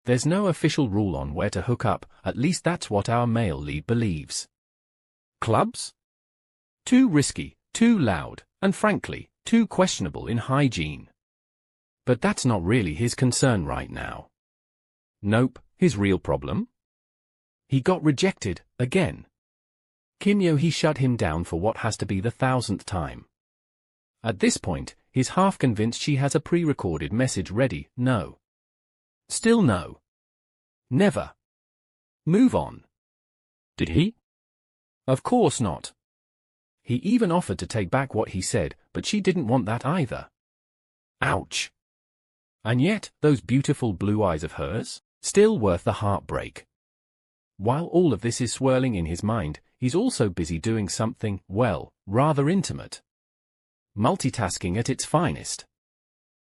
There's no official rule on where to hook up, at least that's what our male lead believes. Clubs? Too risky, too loud, and frankly, too questionable in hygiene. But that's not really his concern right now. Nope, his real problem? He got rejected, again. Kim Yeo-hee shut him down for what has to be the 1000th time. At this point, he's half convinced she has a pre-recorded message ready. No. Still no. Never. Move on. Did he? Of course not. He even offered to take back what he said, but she didn't want that either. Ouch. And yet, those beautiful blue eyes of hers, still worth the heartbreak. While all of this is swirling in his mind, he's also busy doing something, well, rather intimate. Multitasking at its finest.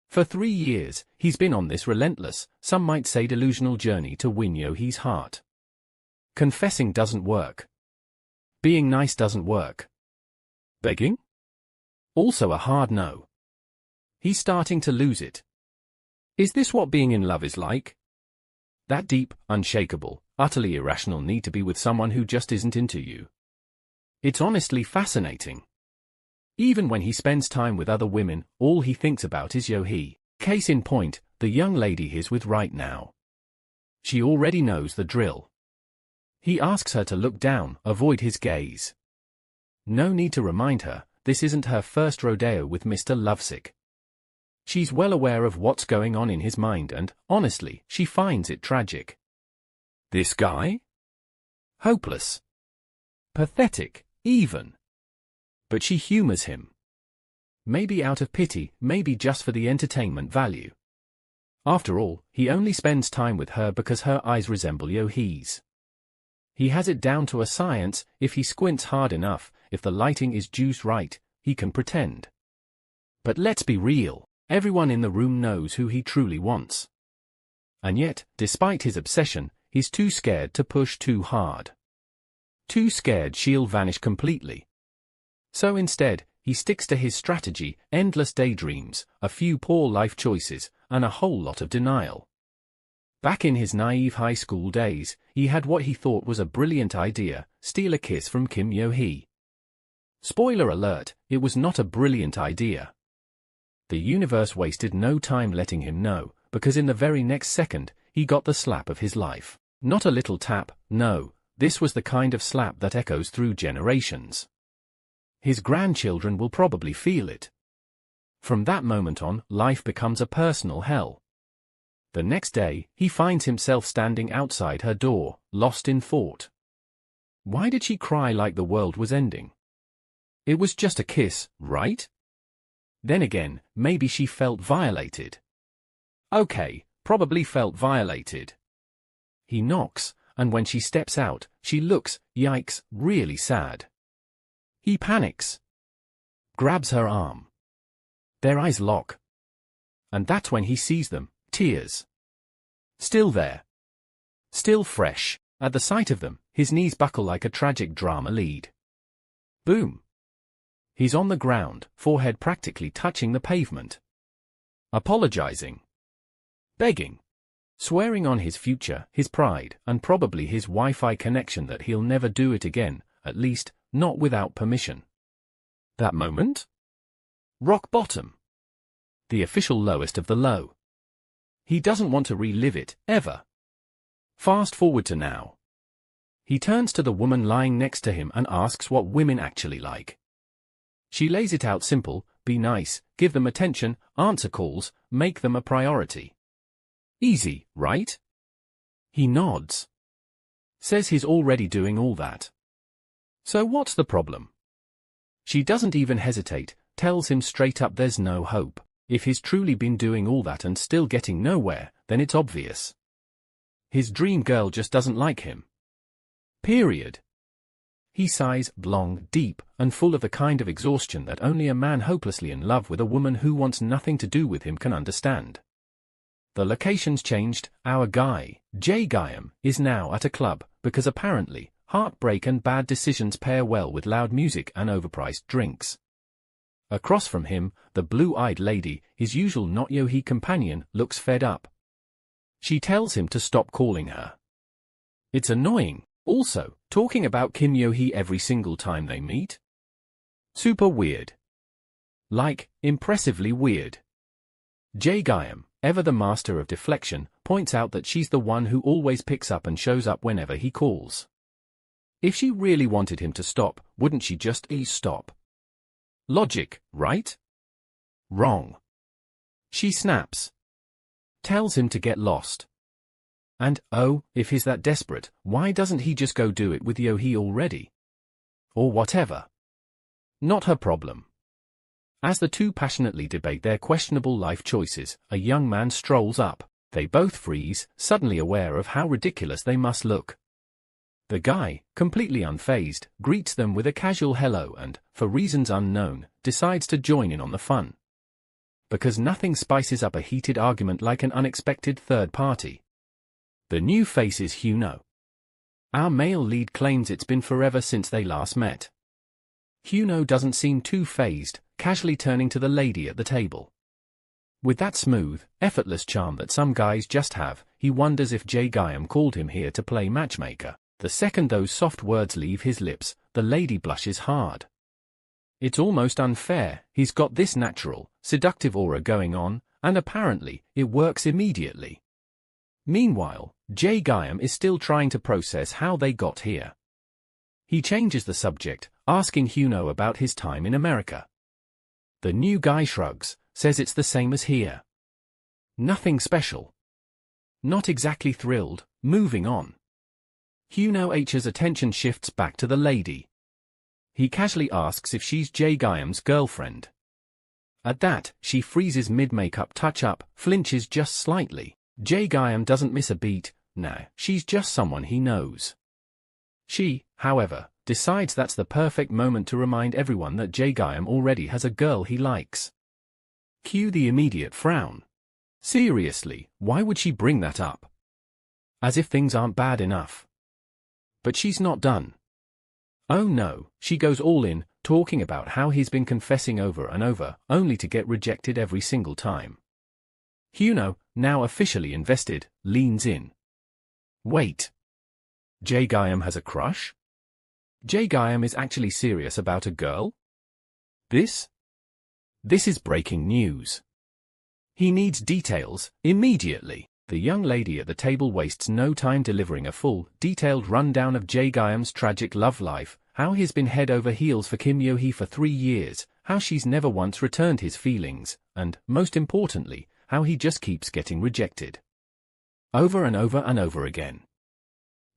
For 3 years, he's been on this relentless, some might say delusional journey to win Yeo-hee's heart. Confessing doesn't work. Being nice doesn't work. Begging? Also a hard no. He's starting to lose it. Is this what being in love is like? That deep, unshakable, utterly irrational need to be with someone who just isn't into you. It's honestly fascinating. Even when he spends time with other women, all he thinks about is Yeo-hee. Case in point, the young lady he's with right now. She already knows the drill. He asks her to look down, avoid his gaze. No need to remind her, this isn't her first rodeo with Mr. Lovesick. She's well aware of what's going on in his mind and, honestly, she finds it tragic. This guy? Hopeless. Pathetic, even. But she humors him. Maybe out of pity, maybe just for the entertainment value. After all, he only spends time with her because her eyes resemble Yeo-hee's. He has it down to a science. If he squints hard enough, if the lighting is just right, he can pretend. But let's be real, everyone in the room knows who he truly wants. And yet, despite his obsession, he's too scared to push too hard. Too scared she'll vanish completely. So instead, he sticks to his strategy, endless daydreams, a few poor life choices, and a whole lot of denial. Back in his naive high school days, he had what he thought was a brilliant idea: steal a kiss from Kim Yeo-hee. Spoiler alert, it was not a brilliant idea. The universe wasted no time letting him know, because in the very next second, he got the slap of his life. Not a little tap, no, this was the kind of slap that echoes through generations. His grandchildren will probably feel it. From that moment on, life becomes a personal hell. The next day, he finds himself standing outside her door, lost in thought. Why did she cry like the world was ending? It was just a kiss, right? Then again, maybe she felt violated. Okay, probably felt violated. He knocks, and when she steps out, she looks, yikes, really sad. He panics. Grabs her arm. Their eyes lock. And that's when he sees them, tears. Still there. Still fresh. At the sight of them, his knees buckle like a tragic drama lead. Boom. He's on the ground, forehead practically touching the pavement. Apologizing. Begging. Swearing on his future, his pride, and probably his Wi-Fi connection that he'll never do it again, at least, not without permission. That moment? Rock bottom. The official lowest of the low. He doesn't want to relive it, ever. Fast forward to now. He turns to the woman lying next to him and asks what women actually like. She lays it out simple: be nice, give them attention, answer calls, make them a priority. Easy, right? He nods. Says he's already doing all that. So what's the problem? She doesn't even hesitate, tells him straight up there's no hope. If he's truly been doing all that and still getting nowhere, then it's obvious. His dream girl just doesn't like him. Period. He sighs, long, deep, and full of the kind of exhaustion that only a man hopelessly in love with a woman who wants nothing to do with him can understand. The location's changed. Our guy, Jay Guyam, is now at a club, because apparently, heartbreak and bad decisions pair well with loud music and overpriced drinks. Across from him, the blue-eyed lady, his usual not Yeo-hee companion, looks fed up. She tells him to stop calling her. It's annoying, also, talking about Kim Yeo-hee every single time they meet. Super weird. Like, impressively weird. Jae-gyum, ever the master of deflection, points out that she's the one who always picks up and shows up whenever he calls. If she really wanted him to stop, wouldn't she just stop? Logic, right? Wrong. She snaps. Tells him to get lost. And, oh, if he's that desperate, why doesn't he just go do it with Yeo-hee already? Or whatever. Not her problem. As the two passionately debate their questionable life choices, a young man strolls up. They both freeze, suddenly aware of how ridiculous they must look. The guy, completely unfazed, greets them with a casual hello and, for reasons unknown, decides to join in on the fun. Because nothing spices up a heated argument like an unexpected third party. The new face is Hyun-oh. Our male lead claims it's been forever since they last met. Hyun-oh doesn't seem too fazed, casually turning to the lady at the table. With that smooth, effortless charm that some guys just have, he wonders if Jae-gyum called him here to play matchmaker. The second those soft words leave his lips, the lady blushes hard. It's almost unfair, he's got this natural, seductive aura going on, and apparently, it works immediately. Meanwhile, Jae-gyum is still trying to process how they got here. He changes the subject, asking Hyun-oh about his time in America. The new guy shrugs, says it's the same as here. Nothing special. Not exactly thrilled, moving on. Hyun-oh's attention shifts back to the lady. He casually asks if she's Jae-gyum's girlfriend. At that, she freezes mid-makeup touch-up, flinches just slightly. Jae-gyum doesn't miss a beat. Nah, she's just someone he knows. She, however, decides that's the perfect moment to remind everyone that Jae-gyum already has a girl he likes. Cue the immediate frown. Seriously, why would she bring that up? As if things aren't bad enough. But she's not done. Oh no, she goes all in, talking about how he's been confessing over and over, only to get rejected every single time. Hyun-oh, now officially invested, leans in. Wait. Jae-gyum has a crush? Jae-gyum is actually serious about a girl? This is breaking news. He needs details, immediately. The young lady at the table wastes no time delivering a full, detailed rundown of Jae-gyum's tragic love life, how he's been head over heels for Kim Yeo-hee for 3 years, how she's never once returned his feelings, and, most importantly, how he just keeps getting rejected. Over and over and over again.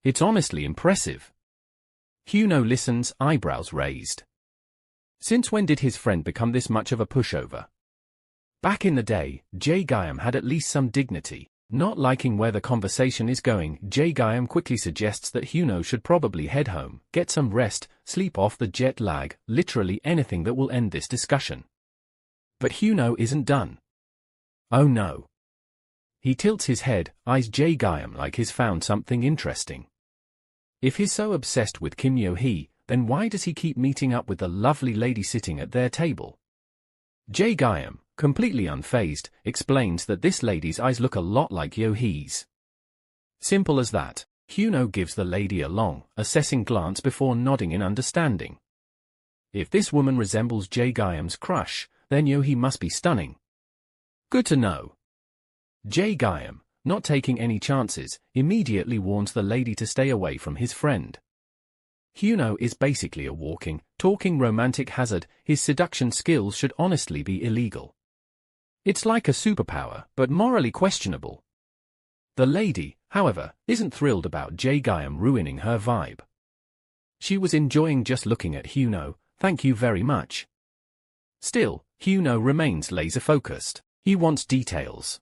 It's honestly impressive. Hyun-oh listens, eyebrows raised. Since when did his friend become this much of a pushover? Back in the day, Jae-gyum had at least some dignity. Not liking where the conversation is going, Jae-gyum quickly suggests that Hyun-oh should probably head home, get some rest, sleep off the jet lag, literally anything that will end this discussion. But Hyun-oh isn't done. Oh no. He tilts his head, eyes Jae-gyum like he's found something interesting. If he's so obsessed with Kim Yeo-hee, then why does he keep meeting up with the lovely lady sitting at their table? Jae-gyum, completely unfazed, explains that this lady's eyes look a lot like Yeo-hee's. Simple as that. Hyun-oh gives the lady a long, assessing glance before nodding in understanding. If this woman resembles Jae-gyum's crush, then Yeo-hee must be stunning. Good to know. Jae-gyum, not taking any chances, immediately warns the lady to stay away from his friend. Hyun-oh is basically a walking, talking romantic hazard. His seduction skills should honestly be illegal. It's like a superpower, but morally questionable. The lady, however, isn't thrilled about Jae-gyum ruining her vibe. She was enjoying just looking at Hyun-oh, thank you very much. Still, Hyun-oh remains laser-focused. He wants details.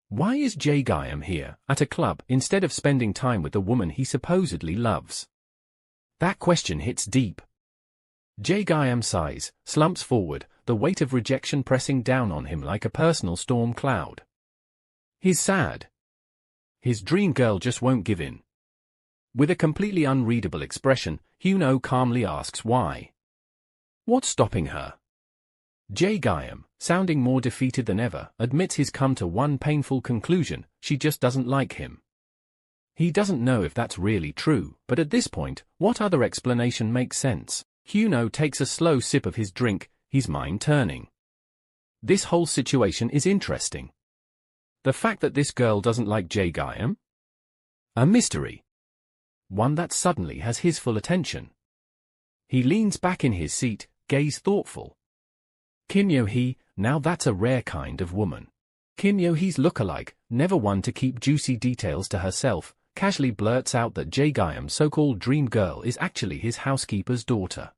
Why is Jae-gyum here, at a club, instead of spending time with the woman he supposedly loves? That question hits deep. Jae-gyum sighs, slumps forward, the weight of rejection pressing down on him like a personal storm cloud. He's sad. His dream girl just won't give in. With a completely unreadable expression, Hyun-oh calmly asks why. What's stopping her? Jae-gyum, sounding more defeated than ever, admits he's come to one painful conclusion: she just doesn't like him. He doesn't know if that's really true, but at this point, what other explanation makes sense? Hyun-oh takes a slow sip of his drink, his mind turning. This whole situation is interesting. The fact that this girl doesn't like Jae-gyum? A mystery. One that suddenly has his full attention. He leans back in his seat, gaze thoughtful. Kim Yeo-hee, now that's a rare kind of woman. Kim Yeo-hee's lookalike, never one to keep juicy details to herself, casually blurts out that Jae-gyum's so-called dream girl is actually his housekeeper's daughter.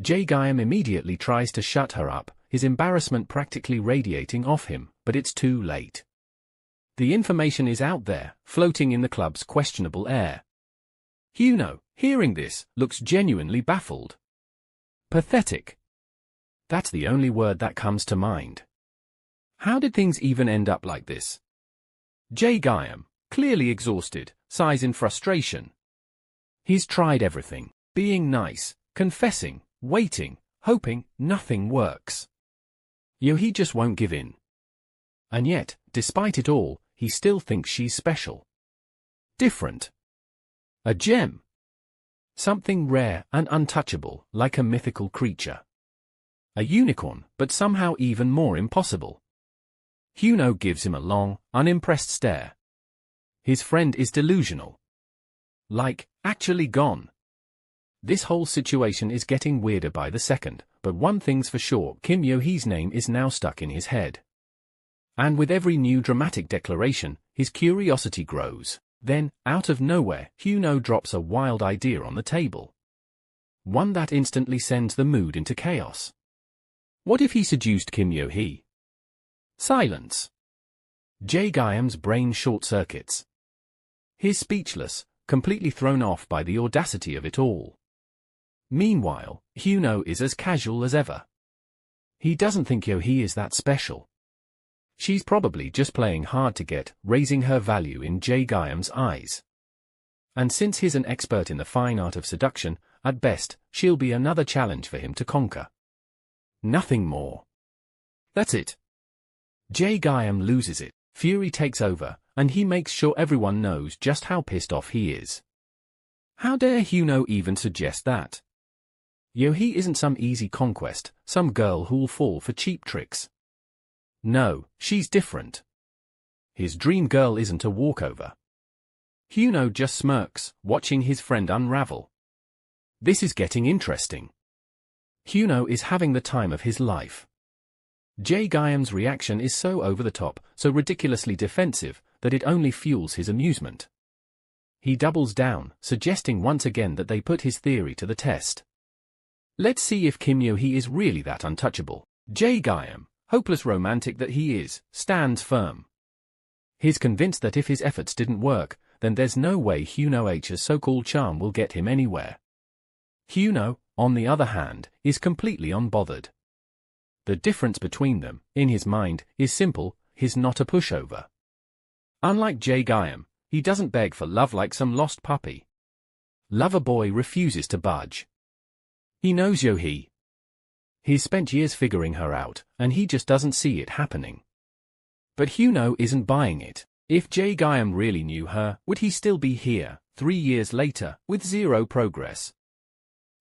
Jae-gyum immediately tries to shut her up, his embarrassment practically radiating off him, but it's too late. The information is out there, floating in the club's questionable air. Hyun-oh, hearing this, looks genuinely baffled. Pathetic. That's the only word that comes to mind. How did things even end up like this? Jae-gyum, clearly exhausted, sighs in frustration. He's tried everything, being nice, confessing, waiting, hoping, nothing works. Yeo-hee just won't give in. And yet, despite it all, he still thinks she's special. Different. A gem. Something rare and untouchable, like a mythical creature. A unicorn, but somehow even more impossible. Hyun-oh gives him a long, unimpressed stare. His friend is delusional. Like, actually gone. This whole situation is getting weirder by the second, but one thing's for sure: Kim Yeo-hee's name is now stuck in his head. And with every new dramatic declaration, his curiosity grows. Then, out of nowhere, Hyun-oh drops a wild idea on the table. One that instantly sends the mood into chaos. What if he seduced Kim Yeo-hee? Silence. Jae-gyum's brain short-circuits. He's speechless, completely thrown off by the audacity of it all. Meanwhile, Hyun-oh is as casual as ever. He doesn't think Yeo-hee is that special. She's probably just playing hard to get, raising her value in Jae-gyum's eyes. And since he's an expert in the fine art of seduction, at best, she'll be another challenge for him to conquer. Nothing more. That's it. Jae-gyum loses it, fury takes over, and he makes sure everyone knows just how pissed off he is. How dare Hyun-oh even suggest that? Yeo-hee isn't some easy conquest, some girl who'll fall for cheap tricks. No, she's different. His dream girl isn't a walkover. Hyun-oh just smirks, watching his friend unravel. This is getting interesting. Hyun-oh is having the time of his life. Jae-gyum's reaction is so over the top, so ridiculously defensive, that it only fuels his amusement. He doubles down, suggesting once again that they put his theory to the test. Let's see if Kim Yeo-hee is really that untouchable. Jae-gyum, hopeless romantic that he is, stands firm. He's convinced that if his efforts didn't work, then there's no way Hyun-oh's so-called charm will get him anywhere. Hyun-oh, on the other hand, is completely unbothered. The difference between them, in his mind, is simple: he's not a pushover. Unlike Jae-gyum, he doesn't beg for love like some lost puppy. Lover boy refuses to budge. He knows Yeo-hee. He's spent years figuring her out, and he just doesn't see it happening. But Hyun-oh isn't buying it. If Jae-gyum really knew her, would he still be here, 3 years later, with zero progress?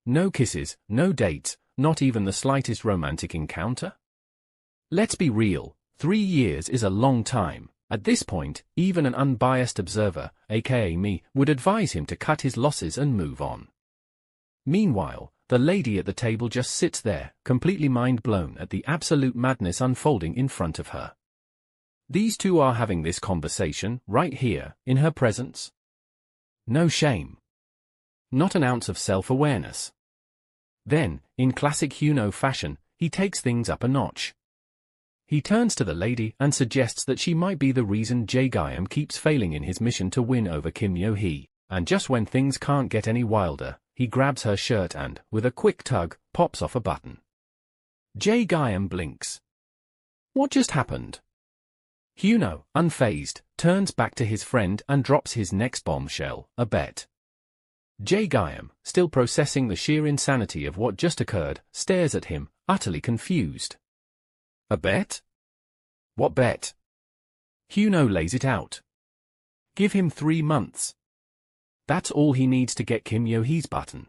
No kisses, no dates, not even the slightest romantic encounter? Let's be real, 3 years is a long time. At this point, even an unbiased observer, aka me, would advise him to cut his losses and move on. Meanwhile, the lady at the table just sits there, completely mind-blown at the absolute madness unfolding in front of her. These two are having this conversation, right here, in her presence. No shame. Not an ounce of self-awareness. Then, in classic Hyun-oh fashion, he takes things up a notch. He turns to the lady and suggests that she might be the reason Jae-gyum keeps failing in his mission to win over Kim Yeo-hee, and just when things can't get any wilder, he grabs her shirt and, with a quick tug, pops off a button. Jae-gyum blinks. What just happened? Hyun-oh, unfazed, turns back to his friend and drops his next bombshell, a bet. Jae-gyum, still processing the sheer insanity of what just occurred, stares at him, utterly confused. A bet? What bet? Hyun-oh lays it out. Give him 3 months. That's all he needs to get Kim Yeo-hee's button.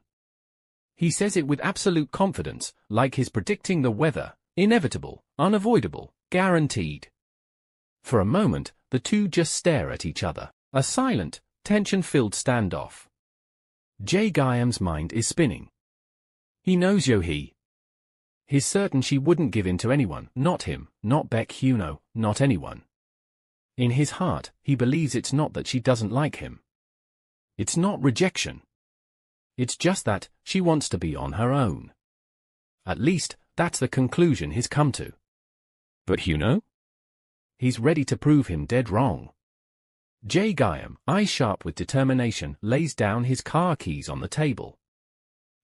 He says it with absolute confidence, like he's predicting the weather, inevitable, unavoidable, guaranteed. For a moment, the two just stare at each other, a silent, tension-filled standoff. Jae-gyam's mind is spinning. He knows Yeo-hee. He's certain she wouldn't give in to anyone, not him, not Baek Hyun-oh, not anyone. In his heart, he believes it's not that she doesn't like him. It's not rejection. It's just that she wants to be on her own. At least, that's the conclusion he's come to. But Hyun-oh? He's ready to prove him dead wrong. Jae-gyam, eyes sharp with determination, lays down his car keys on the table.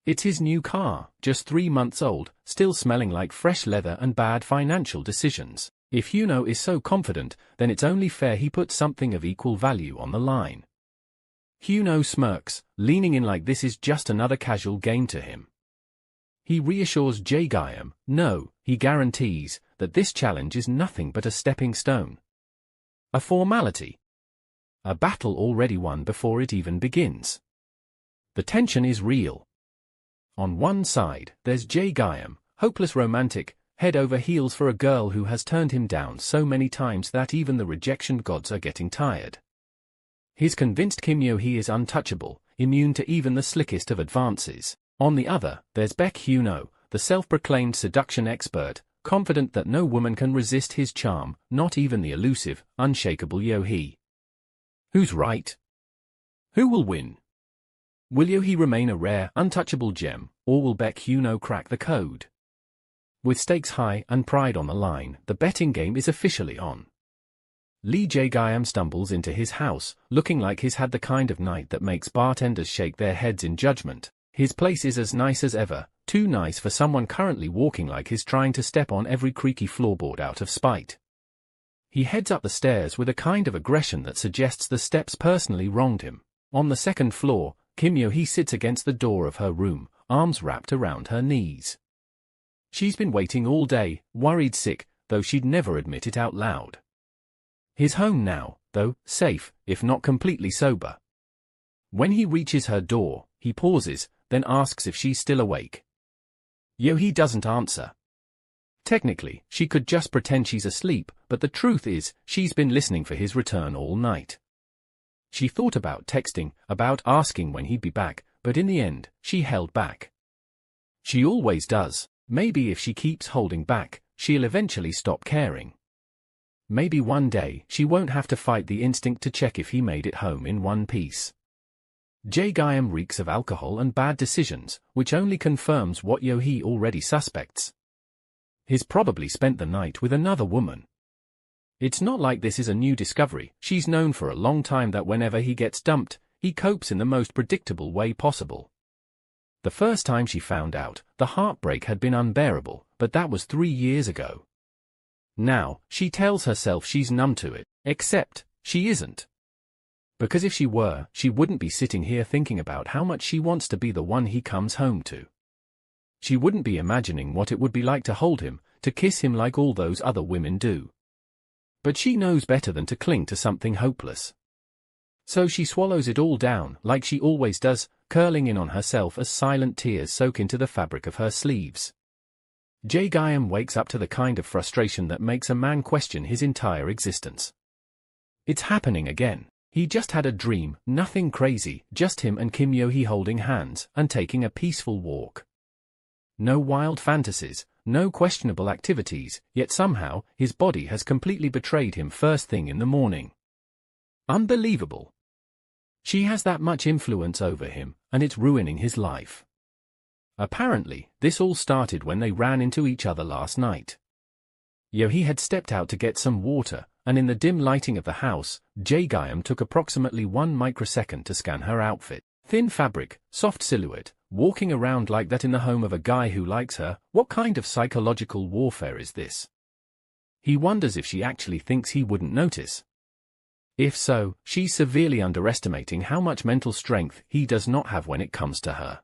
It's his new car, just 3 months old, still smelling like fresh leather and bad financial decisions. If Hyun-oh is so confident, then it's only fair he puts something of equal value on the line. Hyun-oh smirks, leaning in like this is just another casual game to him. He reassures Jae-gyam, no, he guarantees, that this challenge is nothing but a stepping stone. A formality. A battle already won before it even begins. The tension is real. On one side, there's Jae-gyam, hopeless romantic, head over heels for a girl who has turned him down so many times that even the rejection gods are getting tired. He's convinced Kim Yeo-hee is untouchable, immune to even the slickest of advances. On the other, there's Baek Hyun-oh, the self-proclaimed seduction expert, confident that no woman can resist his charm, not even the elusive, unshakable Yeo-hee. Who's right? Who will win? Will Yeo-hee remain a rare, untouchable gem, or will Baek Hyun-oh crack the code? With stakes high and pride on the line, the betting game is officially on. Lee Jae-gyam stumbles into his house, looking like he's had the kind of night that makes bartenders shake their heads in judgment. His place is as nice as ever, too nice for someone currently walking like he's trying to step on every creaky floorboard out of spite. He heads up the stairs with a kind of aggression that suggests the steps personally wronged him. On the second floor, Kim Yeo-hee sits against the door of her room, arms wrapped around her knees. She's been waiting all day, worried sick, though she'd never admit it out loud. He's home now, though, safe, if not completely sober. When he reaches her door, he pauses, then asks if she's still awake. Yeo-hee doesn't answer. Technically, she could just pretend she's asleep, but the truth is, she's been listening for his return all night. She thought about texting, about asking when he'd be back, but in the end, she held back. She always does. Maybe if she keeps holding back, she'll eventually stop caring. Maybe one day, she won't have to fight the instinct to check if he made it home in one piece. Jae-gyam reeks of alcohol and bad decisions, which only confirms what Yeo-hee already suspects. He's probably spent the night with another woman. It's not like this is a new discovery. She's known for a long time that whenever he gets dumped, he copes in the most predictable way possible. The first time she found out, the heartbreak had been unbearable, but that was 3 years ago. Now, she tells herself she's numb to it, except, she isn't. Because if she were, she wouldn't be sitting here thinking about how much she wants to be the one he comes home to. She wouldn't be imagining what it would be like to hold him, to kiss him like all those other women do. But she knows better than to cling to something hopeless. So she swallows it all down, like she always does, curling in on herself as silent tears soak into the fabric of her sleeves. Jae-gyam wakes up to the kind of frustration that makes a man question his entire existence. It's happening again. He just had a dream, nothing crazy, just him and Kim Yeo-hee holding hands and taking a peaceful walk. No wild fantasies, no questionable activities, yet somehow, his body has completely betrayed him first thing in the morning. Unbelievable. She has that much influence over him, and it's ruining his life. Apparently, this all started when they ran into each other last night. Yeo-hee had stepped out to get some water, and in the dim lighting of the house, Jae-gyam took approximately 1 microsecond to scan her outfit. Thin fabric, soft silhouette, walking around like that in the home of a guy who likes her, what kind of psychological warfare is this? He wonders if she actually thinks he wouldn't notice. If so, she's severely underestimating how much mental strength he does not have when it comes to her.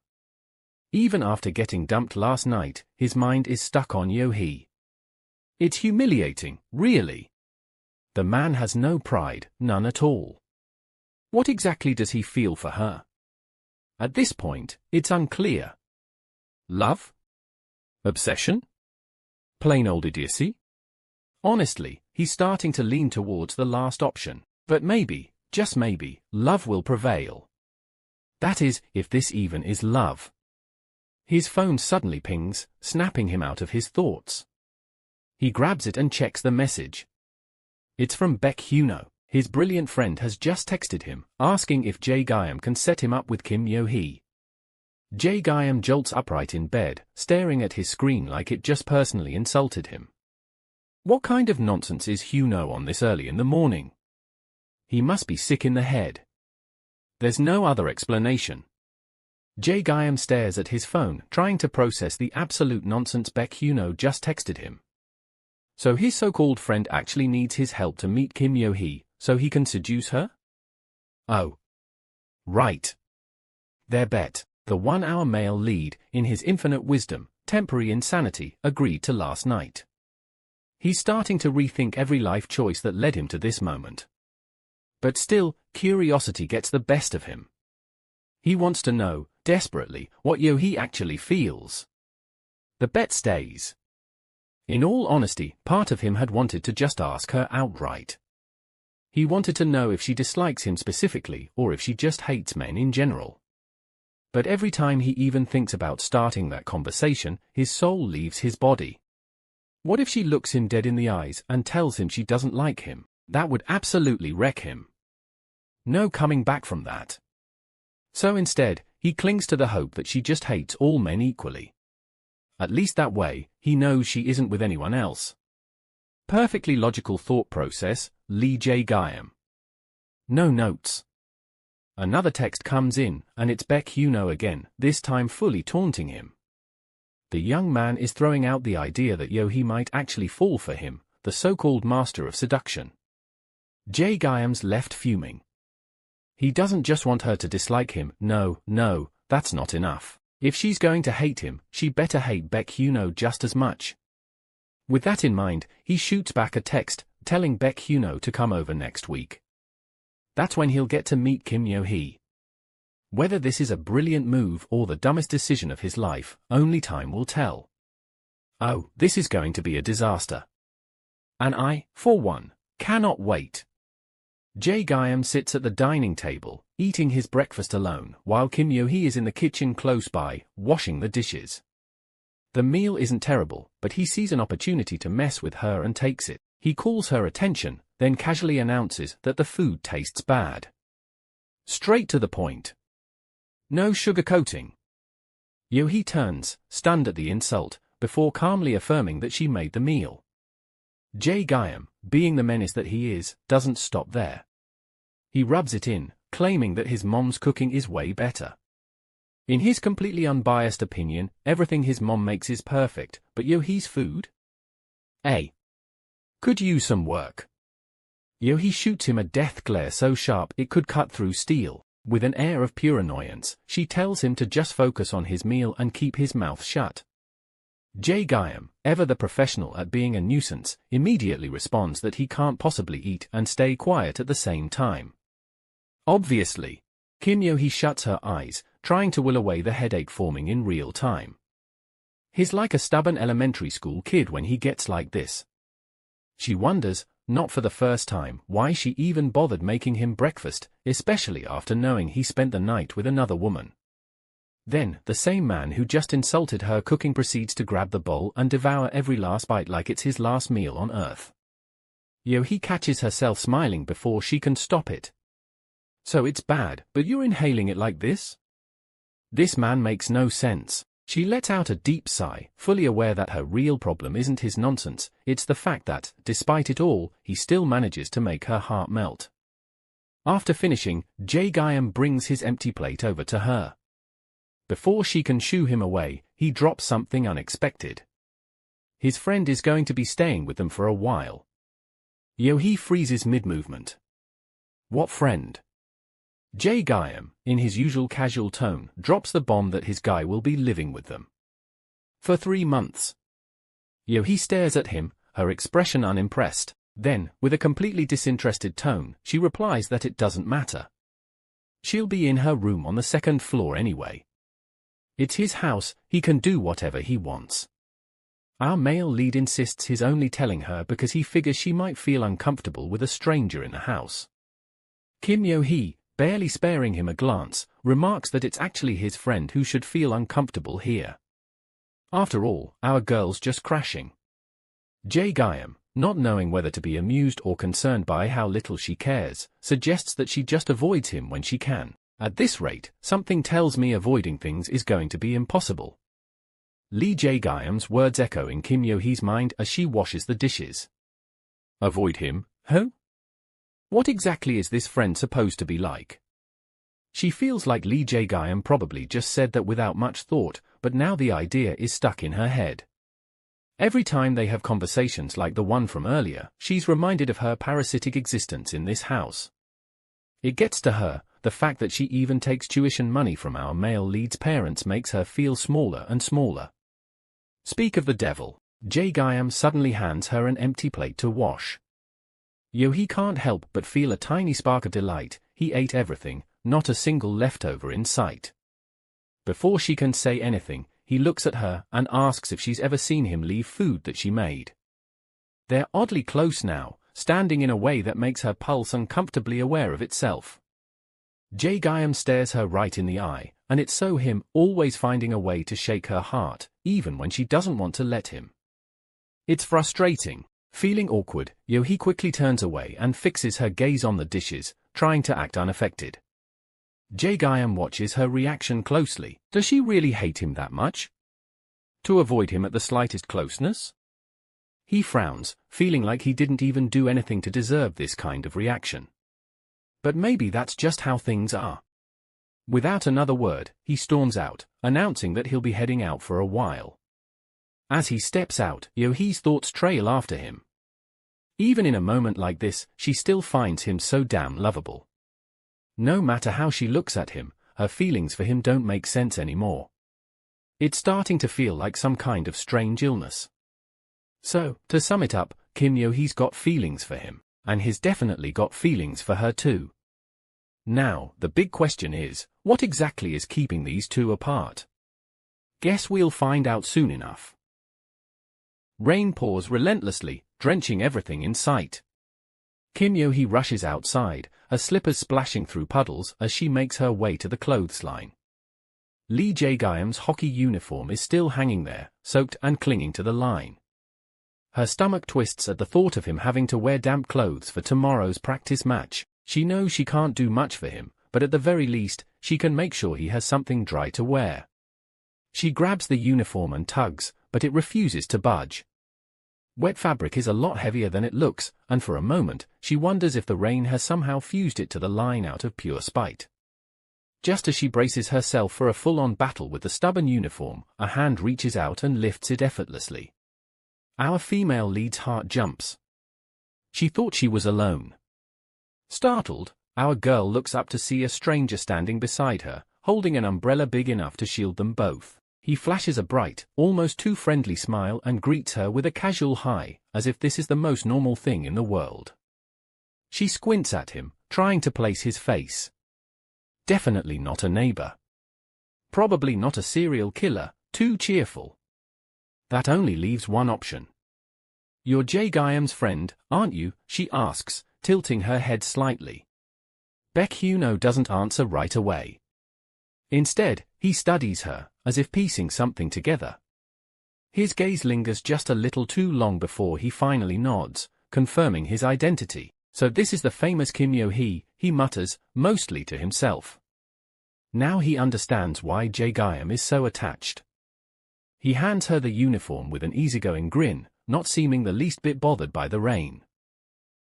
Even after getting dumped last night, his mind is stuck on Yeo-hee. It's humiliating, really. The man has no pride, none at all. What exactly does he feel for her? At this point, it's unclear. Love? Obsession? Plain old idiocy? Honestly, he's starting to lean towards the last option. But maybe, just maybe, love will prevail. That is, if this even is love. His phone suddenly pings, snapping him out of his thoughts. He grabs it and checks the message. It's from Baek Hyun-oh. His brilliant friend has just texted him, asking if Jae-gyam can set him up with Kim Yeo-hee. Jae-gyam jolts upright in bed, staring at his screen like it just personally insulted him. What kind of nonsense is Hyun-oh on this early in the morning? He must be sick in the head. There's no other explanation. Jae-gyam stares at his phone, trying to process the absolute nonsense Baek Hyun-oh just texted him. So his so-called friend actually needs his help to meet Kim Yeo-hee, so he can seduce her? Oh. Right. Their bet, the 1-hour male lead, in his infinite wisdom, temporary insanity, agreed to last night. He's starting to rethink every life choice that led him to this moment. But still, curiosity gets the best of him. He wants to know, desperately, what Yeo-hee actually feels. The bet stays. In all honesty, part of him had wanted to just ask her outright. He wanted to know if she dislikes him specifically or if she just hates men in general. But every time he even thinks about starting that conversation, his soul leaves his body. What if she looks him dead in the eyes and tells him she doesn't like him? That would absolutely wreck him. No coming back from that. So instead, he clings to the hope that she just hates all men equally. At least that way, he knows she isn't with anyone else. Perfectly logical thought process, Lee Jae-gyam. No notes. Another text comes in, and it's Baek Hyun-oh again, this time fully taunting him. The young man is throwing out the idea that Yeo-hee might actually fall for him, the so-called master of seduction. Jae-gyam's left fuming. He doesn't just want her to dislike him, no, that's not enough. If she's going to hate him, she better hate Baek Hyun-oh just as much. With that in mind, he shoots back a text, telling Baek Hyun-oh to come over next week. That's when he'll get to meet Kim Yeo-hee. Whether this is a brilliant move or the dumbest decision of his life, only time will tell. Oh, this is going to be a disaster. And I, for one, cannot wait. Jae-gyam sits at the dining table, eating his breakfast alone, while Kim Yeo-hee is in the kitchen close by, washing the dishes. The meal isn't terrible, but he sees an opportunity to mess with her and takes it. He calls her attention, then casually announces that the food tastes bad. Straight to the point. No sugarcoating. Yeo-hee turns, stunned at the insult, before calmly affirming that she made the meal. Jae-gyam, being the menace that he is, doesn't stop there. He rubs it in, claiming that his mom's cooking is way better. In his completely unbiased opinion, everything his mom makes is perfect, but Yeo-hee's food? Could use some work. Yeo-hee shoots him a death glare so sharp it could cut through steel. With an air of pure annoyance, she tells him to just focus on his meal and keep his mouth shut. Jae-gyam, ever the professional at being a nuisance, immediately responds that he can't possibly eat and stay quiet at the same time. Obviously, Kim Yeo-hee shuts her eyes, trying to will away the headache forming in real time. He's like a stubborn elementary school kid when he gets like this. She wonders, not for the first time, why she even bothered making him breakfast, especially after knowing he spent the night with another woman. Then, the same man who just insulted her cooking proceeds to grab the bowl and devour every last bite like it's his last meal on earth. Yeo-hee catches herself smiling before she can stop it. So it's bad, but you're inhaling it like this? This man makes no sense. She lets out a deep sigh, fully aware that her real problem isn't his nonsense, it's the fact that, despite it all, he still manages to make her heart melt. After finishing, Jae-gyam brings his empty plate over to her. Before she can shoo him away, he drops something unexpected. His friend is going to be staying with them for a while. Yeo-hee freezes mid-movement. What friend? Jae-gyum, in his usual casual tone, drops the bomb that his guy will be living with them for 3 months. Yeo-hee stares at him, her expression unimpressed. Then, with a completely disinterested tone, she replies that it doesn't matter. She'll be in her room on the 2nd floor anyway. It's his house, he can do whatever he wants. Our male lead insists he's only telling her because he figures she might feel uncomfortable with a stranger in the house. Kim Yeo-hee, barely sparing him a glance, remarks that it's actually his friend who should feel uncomfortable here. After all, our girl's just crashing. Jae-gyum, not knowing whether to be amused or concerned by how little she cares, suggests that she just avoids him when she can. At this rate, something tells me avoiding things is going to be impossible. Lee Jae-gyum's words echo in Kim Yeo-hee's mind as she washes the dishes. Avoid him, huh? What exactly is this friend supposed to be like? She feels like Lee Jae-gyum probably just said that without much thought, but now the idea is stuck in her head. Every time they have conversations like the one from earlier, she's reminded of her parasitic existence in this house. It gets to her, the fact that she even takes tuition money from our male lead's parents makes her feel smaller and smaller. Speak of the devil, Jae-gyum suddenly hands her an empty plate to wash. Yeo-hee can't help but feel a tiny spark of delight. He ate everything, not a single leftover in sight. Before she can say anything, he looks at her and asks if she's ever seen him leave food that she made. They're oddly close now, standing in a way that makes her pulse uncomfortably aware of itself. Jae-gyum stares her right in the eye, and it's so him, always finding a way to shake her heart, even when she doesn't want to let him. It's frustrating. Feeling awkward, Yeo-hee quickly turns away and fixes her gaze on the dishes, trying to act unaffected. Jae-gyum watches her reaction closely. Does she really hate him that much? To avoid him at the slightest closeness? He frowns, feeling like he didn't even do anything to deserve this kind of reaction. But maybe that's just how things are. Without another word, he storms out, announcing that he'll be heading out for a while. As he steps out, Yeo-hee's thoughts trail after him. Even in a moment like this, she still finds him so damn lovable. No matter how she looks at him, her feelings for him don't make sense anymore. It's starting to feel like some kind of strange illness. So, to sum it up, Kim Yeo-hee's got feelings for him, and he's definitely got feelings for her too. Now, the big question is, what exactly is keeping these two apart? Guess we'll find out soon enough. Rain pours relentlessly, drenching everything in sight. Kim Yeo-hee rushes outside, her slippers splashing through puddles as she makes her way to the clothesline. Lee Jae-gyum's hockey uniform is still hanging there, soaked and clinging to the line. Her stomach twists at the thought of him having to wear damp clothes for tomorrow's practice match. She knows she can't do much for him, but at the very least, she can make sure he has something dry to wear. She grabs the uniform and tugs, but it refuses to budge. Wet fabric is a lot heavier than it looks, and for a moment, she wonders if the rain has somehow fused it to the line out of pure spite. Just as she braces herself for a full-on battle with the stubborn uniform, a hand reaches out and lifts it effortlessly. Our female lead's heart jumps. She thought she was alone. Startled, our girl looks up to see a stranger standing beside her, holding an umbrella big enough to shield them both. He flashes a bright, almost too friendly smile and greets her with a casual hi, as if this is the most normal thing in the world. She squints at him, trying to place his face. Definitely not a neighbor. Probably not a serial killer, too cheerful. That only leaves one option. You're Jae-gyum's friend, aren't you? She asks, tilting her head slightly. Baek Hyun-oh doesn't answer right away. Instead, he studies her, as if piecing something together. His gaze lingers just a little too long before he finally nods, confirming his identity. So this is the famous Kim Yeo-hee, he mutters, mostly to himself. Now he understands why Jae-gyum is so attached. He hands her the uniform with an easygoing grin, not seeming the least bit bothered by the rain.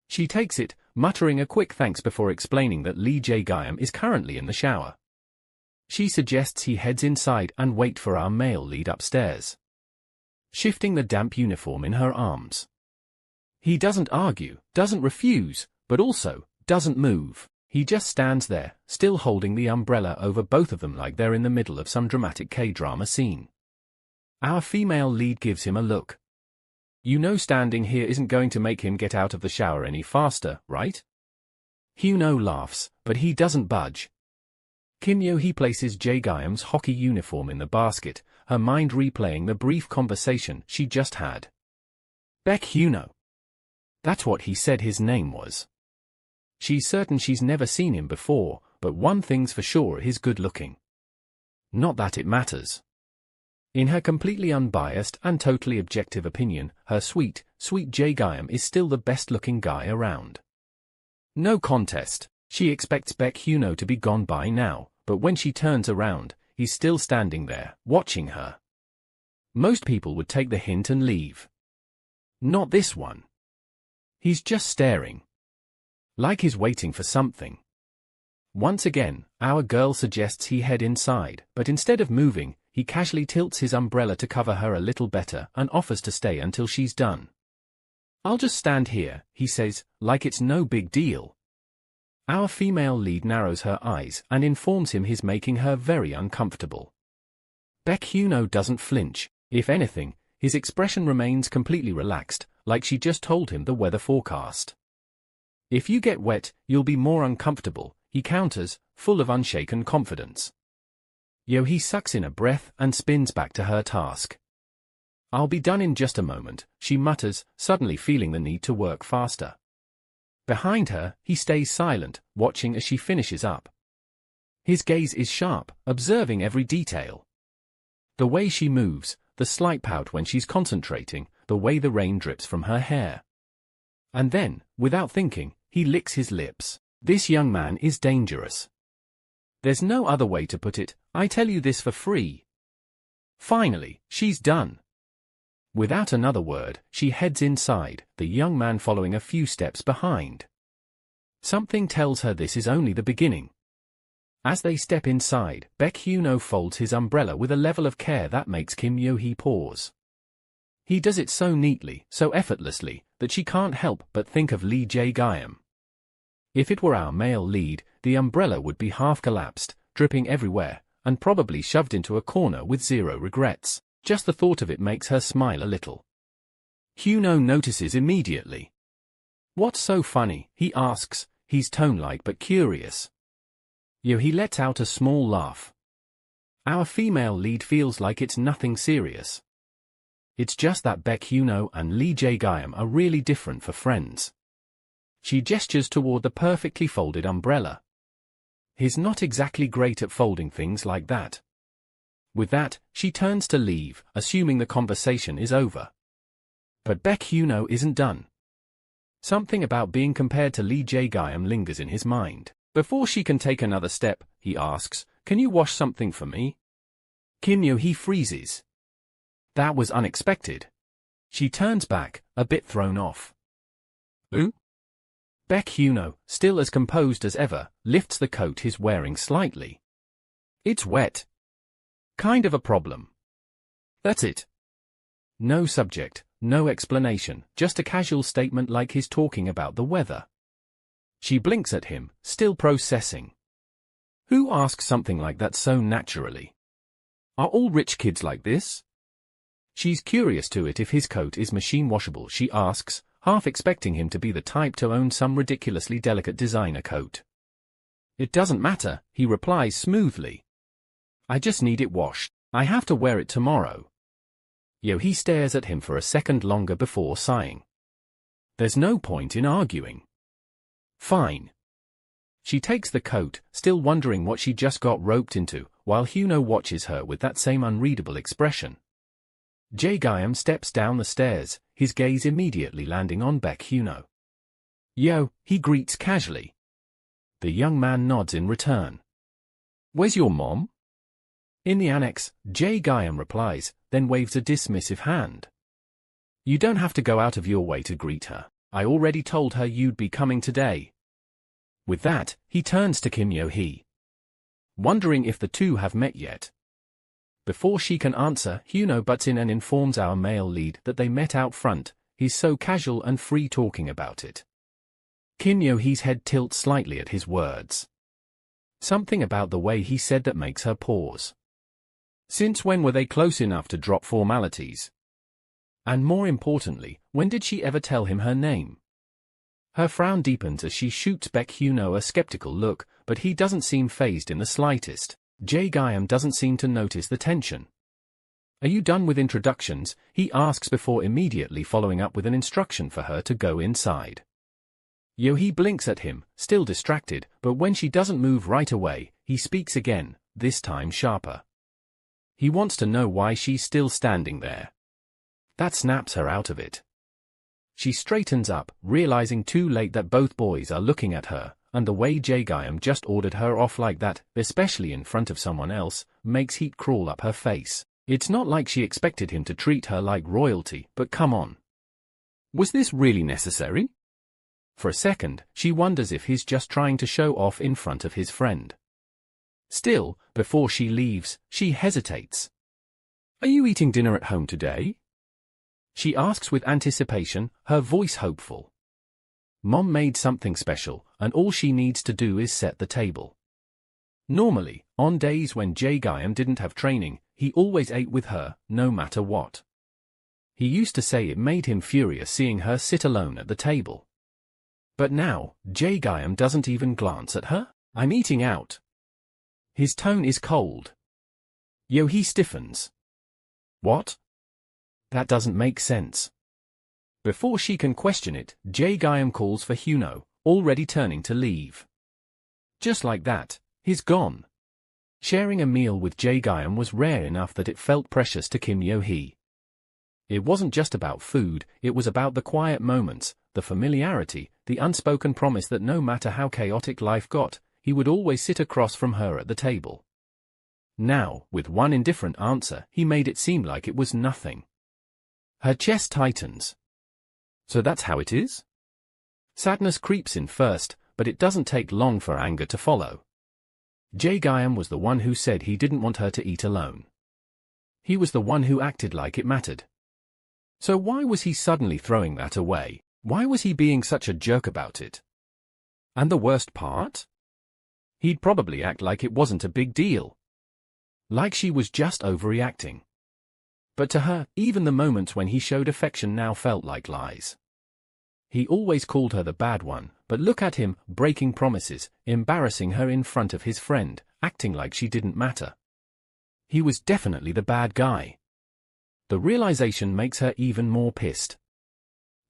She takes it, muttering a quick thanks before explaining that Lee Jae-gyum is currently in the shower. She suggests he heads inside and wait for our male lead upstairs, shifting the damp uniform in her arms. He doesn't argue, doesn't refuse, but also doesn't move. He just stands there, still holding the umbrella over both of them like they're in the middle of some dramatic K-drama scene. Our female lead gives him a look. You know standing here isn't going to make him get out of the shower any faster, right? Hyun-oh laughs, but he doesn't budge. Kim Yeo-hee places Jae-gyum's hockey uniform in the basket, her mind replaying the brief conversation she just had. Baek Hyun-oh. That's what he said his name was. She's certain she's never seen him before, but one thing's for sure, he's good-looking. Not that it matters. In her completely unbiased and totally objective opinion, her sweet Jae-gyum is still the best-looking guy around. No contest. She expects Baek Hyun-oh to be gone by now, but when she turns around, he's still standing there, watching her. Most people would take the hint and leave. Not this one. He's just staring. Like he's waiting for something. Once again, our girl suggests he head inside, but instead of moving, he casually tilts his umbrella to cover her a little better and offers to stay until she's done. I'll just stand here, he says, like it's no big deal. Our female lead narrows her eyes and informs him he's making her very uncomfortable. Baek Hyun-oh doesn't flinch. If anything, his expression remains completely relaxed, like she just told him the weather forecast. If you get wet, you'll be more uncomfortable, he counters, full of unshaken confidence. Yeo-hee sucks in a breath and spins back to her task. I'll be done in just a moment, she mutters, suddenly feeling the need to work faster. Behind her, he stays silent, watching as she finishes up. His gaze is sharp, observing every detail. The way she moves, the slight pout when she's concentrating, the way the rain drips from her hair. And then, without thinking, he licks his lips. This young man is dangerous. There's no other way to put it, I tell you this for free. Finally, she's done. Without another word, she heads inside, the young man following a few steps behind. Something tells her this is only the beginning. As they step inside, Baek Hyun-oh folds his umbrella with a level of care that makes Kim Yeo-hee pause. He does it so neatly, so effortlessly, that she can't help but think of Lee Jae-gyum. If it were our male lead, the umbrella would be half collapsed, dripping everywhere, and probably shoved into a corner with zero regrets. Just the thought of it makes her smile a little. Hyun-oh notices immediately. What's so funny, he asks, his tone light but curious. Yeo-hee lets out a small laugh. Our female lead feels like it's nothing serious. It's just that Baek Hyun-oh and Lee Jae-gyum are really different for friends. She gestures toward the perfectly folded umbrella. He's not exactly great at folding things like that. With that, she turns to leave, assuming the conversation is over. But Baek Hyun-oh isn't done. Something about being compared to Lee Jae-gyum lingers in his mind. Before she can take another step, he asks, "Can you wash something for me?" Kim Yeo-hee freezes. That was unexpected. She turns back, a bit thrown off. Ooh? Baek Hyun-oh, still as composed as ever, lifts the coat he's wearing slightly. It's wet. Kind of a problem. That's it. No subject, no explanation, just a casual statement like he's talking about the weather. She blinks at him, still processing. Who asks something like that so naturally? Are all rich kids like this? She's curious to it if his coat is machine washable, she asks, half expecting him to be the type to own some ridiculously delicate designer coat. It doesn't matter, he replies smoothly. I just need it washed. I have to wear it tomorrow. Yeo-hee stares at him for a second longer before sighing. There's no point in arguing. Fine. She takes the coat, still wondering what she just got roped into, while Hyun-oh watches her with that same unreadable expression. Jae-gyum steps down the stairs, his gaze immediately landing on Baek Hyun-oh. Yo, he greets casually. The young man nods in return. Where's your mom? In the annex, Jae-gyum replies, then waves a dismissive hand. You don't have to go out of your way to greet her. I already told her you'd be coming today. With that, he turns to Kim Yeo-hee, wondering if the two have met yet. Before she can answer, Hyun-oh butts in and informs our male lead that they met out front. He's so casual and free talking about it. Kim Yeo-hee's head tilts slightly at his words. Something about the way he said that makes her pause. Since when were they close enough to drop formalities? And more importantly, when did she ever tell him her name? Her frown deepens as she shoots Baek Hyun-oh a skeptical look, but he doesn't seem fazed in the slightest. Jae-gyum doesn't seem to notice the tension. Are you done with introductions? He asks before immediately following up with an instruction for her to go inside. Yeo-hee blinks at him, still distracted, but when she doesn't move right away, he speaks again, this time sharper. He wants to know why she's still standing there. That snaps her out of it. She straightens up, realizing too late that both boys are looking at her, and the way Jae-gyum just ordered her off like that, especially in front of someone else, makes heat crawl up her face. It's not like she expected him to treat her like royalty, but come on. Was this really necessary? For a second, she wonders if he's just trying to show off in front of his friend. Still, before she leaves, she hesitates. Are you eating dinner at home today? She asks with anticipation, her voice hopeful. Mom made something special, and all she needs to do is set the table. Normally, on days when Jae-gyum didn't have training, he always ate with her, no matter what. He used to say it made him furious seeing her sit alone at the table. But now, Jae-gyum doesn't even glance at her. I'm eating out. His tone is cold. Yeo-hee stiffens. What? That doesn't make sense. Before she can question it, Jae-gyum calls for Hyun-oh, already turning to leave. Just like that, he's gone. Sharing a meal with Jae-gyum was rare enough that it felt precious to Kim Yeo-hee. It wasn't just about food, it was about the quiet moments, the familiarity, the unspoken promise that no matter how chaotic life got, he would always sit across from her at the table. Now, with one indifferent answer, he made it seem like it was nothing. Her chest tightens. So that's how it is? Sadness creeps in first, but it doesn't take long for anger to follow. Jae-gyum was the one who said he didn't want her to eat alone. He was the one who acted like it mattered. So why was he suddenly throwing that away? Why was he being such a jerk about it? And the worst part? He'd probably act like it wasn't a big deal. Like she was just overreacting. But to her, even the moments when he showed affection now felt like lies. He always called her the bad one, but look at him, breaking promises, embarrassing her in front of his friend, acting like she didn't matter. He was definitely the bad guy. The realization makes her even more pissed.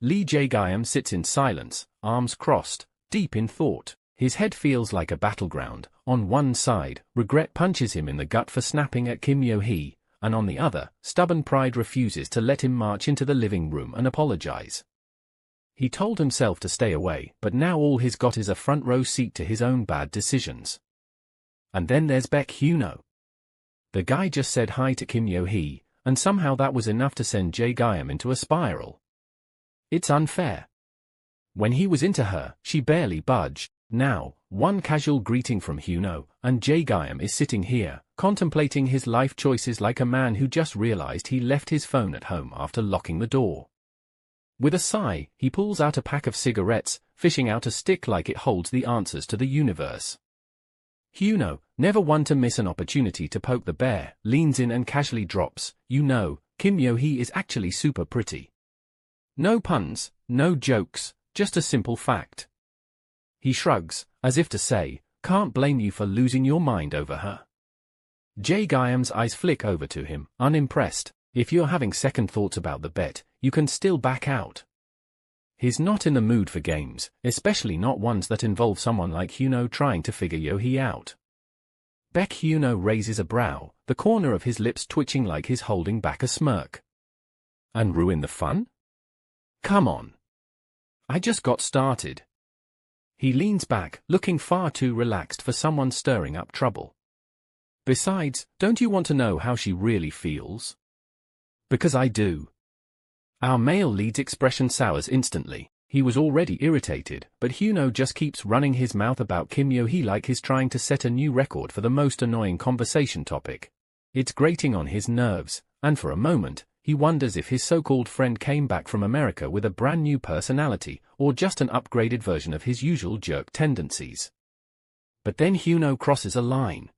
Lee Jae-gyum sits in silence, arms crossed, deep in thought. His head feels like a battleground. On one side, regret punches him in the gut for snapping at Kim Yeo-hee, and on the other, stubborn pride refuses to let him march into the living room and apologize. He told himself to stay away, but now all he's got is a front row seat to his own bad decisions. And then there's Baek Hyun-oh. The guy just said hi to Kim Yeo-hee, and somehow that was enough to send Jae-gyum into a spiral. It's unfair. When he was into her, she barely budged. Now, one casual greeting from Hyun-oh, and Jae-gyum is sitting here, contemplating his life choices like a man who just realized he left his phone at home after locking the door. With a sigh, he pulls out a pack of cigarettes, fishing out a stick like it holds the answers to the universe. Hyun-oh, never one to miss an opportunity to poke the bear, leans in and casually drops, "You know, Kim Yeo-hee is actually super pretty." No puns, no jokes, just a simple fact. He shrugs, as if to say, "Can't blame you for losing your mind over her." Jae-gyum's eyes flick over to him, unimpressed. If you're having second thoughts about the bet, you can still back out. He's not in the mood for games, especially not ones that involve someone like Hyun-oh trying to figure Yeo-hee out. Baek Hyun-oh raises a brow, the corner of his lips twitching like he's holding back a smirk. And ruin the fun? Come on. I just got started. He leans back, looking far too relaxed for someone stirring up trouble. Besides, don't you want to know how she really feels? Because I do. Our male lead's expression sours instantly. He was already irritated, but Hyun-oh just keeps running his mouth about Kim Yeo-hee like he's trying to set a new record for the most annoying conversation topic. It's grating on his nerves, and for a moment, he wonders if his so-called friend came back from America with a brand new personality, or just an upgraded version of his usual jerk tendencies. But then Hyun-oh crosses a line.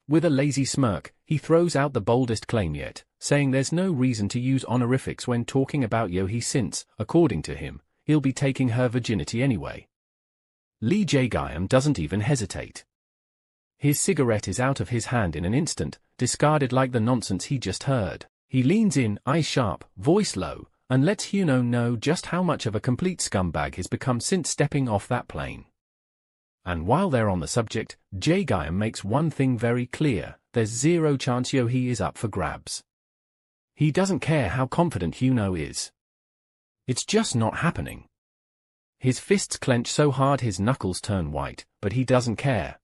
With a lazy smirk, he throws out the boldest claim yet, saying there's no reason to use honorifics when talking about Yeo-hee since, according to him, he'll be taking her virginity anyway. Lee Jae-gyum doesn't even hesitate. His cigarette is out of his hand in an instant, discarded like the nonsense he just heard. He leans in, eyes sharp, voice low, and lets Hyun-oh know just how much of a complete scumbag he's become since stepping off that plane. And while they're on the subject, Jae-gyum makes one thing very clear: there's zero chance Yeo-hee is up for grabs. He doesn't care how confident Hyun-oh is. It's just not happening. His fists clench so hard his knuckles turn white, but he doesn't care.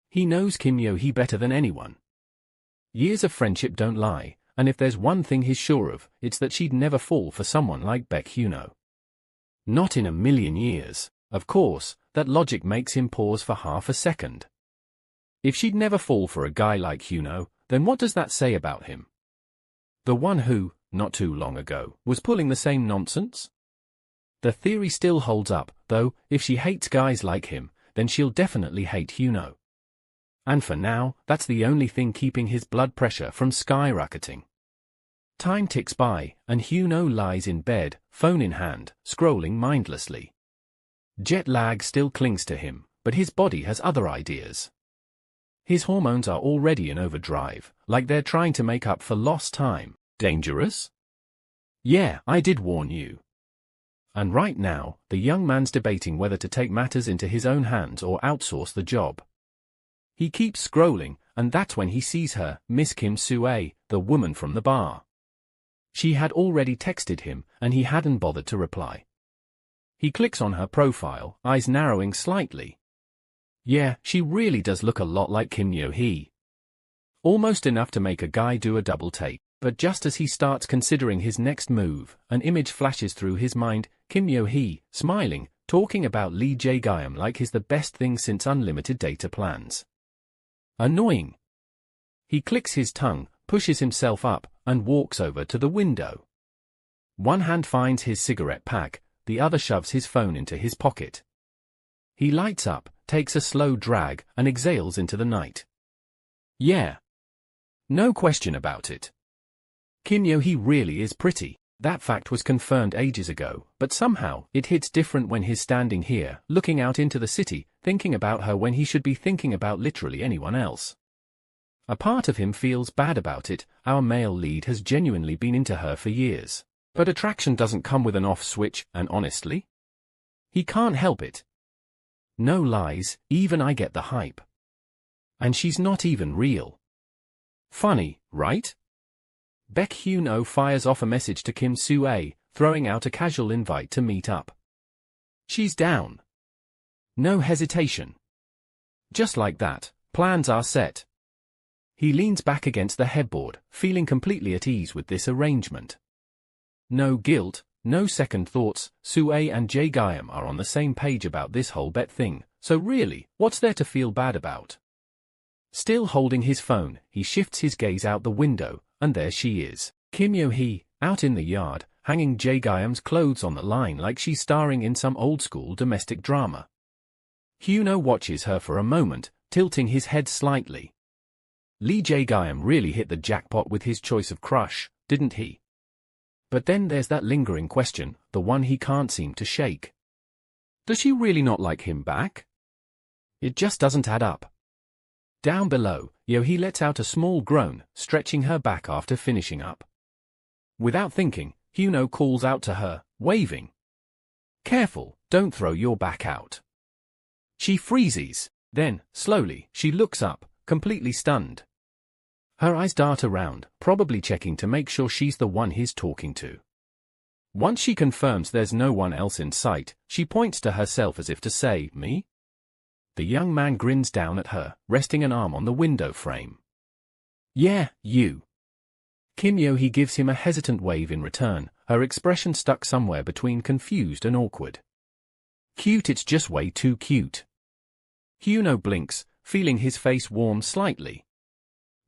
He knows Kim Yeo-hee better than anyone. Years of friendship don't lie, and if there's one thing he's sure of, it's that she'd never fall for someone like Baek Hyun-oh. Not in a million years. Of course, that logic makes him pause for half a second. If she'd never fall for a guy like Hyun-oh, then what does that say about him? The one who, not too long ago, was pulling the same nonsense? The theory still holds up, though. If she hates guys like him, then she'll definitely hate Hyun-oh. And for now, that's the only thing keeping his blood pressure from skyrocketing. Time ticks by, and Hyun-oh lies in bed, phone in hand, scrolling mindlessly. Jet lag still clings to him, but his body has other ideas. His hormones are already in overdrive, like they're trying to make up for lost time. Dangerous? Yeah, I did warn you. And right now, the young man's debating whether to take matters into his own hands or outsource the job. He keeps scrolling, and that's when he sees her, Miss Kim Soo-ae, the woman from the bar. She had already texted him, and he hadn't bothered to reply. He clicks on her profile, eyes narrowing slightly. Yeah, she really does look a lot like Kim Yeo-hee. Almost enough to make a guy do a double take, but just as he starts considering his next move, an image flashes through his mind: Kim Yeo-hee, smiling, talking about Lee Jae-gyum like he's the best thing since unlimited data plans. Annoying. He clicks his tongue, pushes himself up, and walks over to the window. One hand finds his cigarette pack, the other shoves his phone into his pocket. He lights up, takes a slow drag, and exhales into the night. Yeah. No question about it. Kim Yeo-hee really is pretty. That fact was confirmed ages ago, but somehow, it hits different when he's standing here, looking out into the city, thinking about her when he should be thinking about literally anyone else. A part of him feels bad about it. Our male lead has genuinely been into her for years. But attraction doesn't come with an off switch, and honestly, he can't help it. No lies, even I get the hype. And she's not even real. Funny, right? Baek Hyun-oh fires off a message to Kim Soo-ae, throwing out a casual invite to meet up. She's down. No hesitation. Just like that, plans are set. He leans back against the headboard, feeling completely at ease with this arrangement. No guilt, no second thoughts. Soo-ae and Jae-gyum are on the same page about this whole bet thing, so really, what's there to feel bad about? Still holding his phone, he shifts his gaze out the window, and there she is, Kim Yeo-hee, out in the yard, hanging Jae-gyum's clothes on the line like she's starring in some old-school domestic drama. Hyun-oh watches her for a moment, tilting his head slightly. Lee Jae-gyum really hit the jackpot with his choice of crush, didn't he? But then there's that lingering question, the one he can't seem to shake. Does she really not like him back? It just doesn't add up. Down below, Yeo-hee lets out a small groan, stretching her back after finishing up. Without thinking, Hyun-oh calls out to her, waving. Careful, don't throw your back out. She freezes. Then, slowly, she looks up, completely stunned. Her eyes dart around, probably checking to make sure she's the one he's talking to. Once she confirms there's no one else in sight, she points to herself as if to say, me? The young man grins down at her, resting an arm on the window frame. Yeah, you. Kim Yeo-hee gives him a hesitant wave in return, her expression stuck somewhere between confused and awkward. Cute, it's just way too cute. Hyun-oh blinks, feeling his face warm slightly.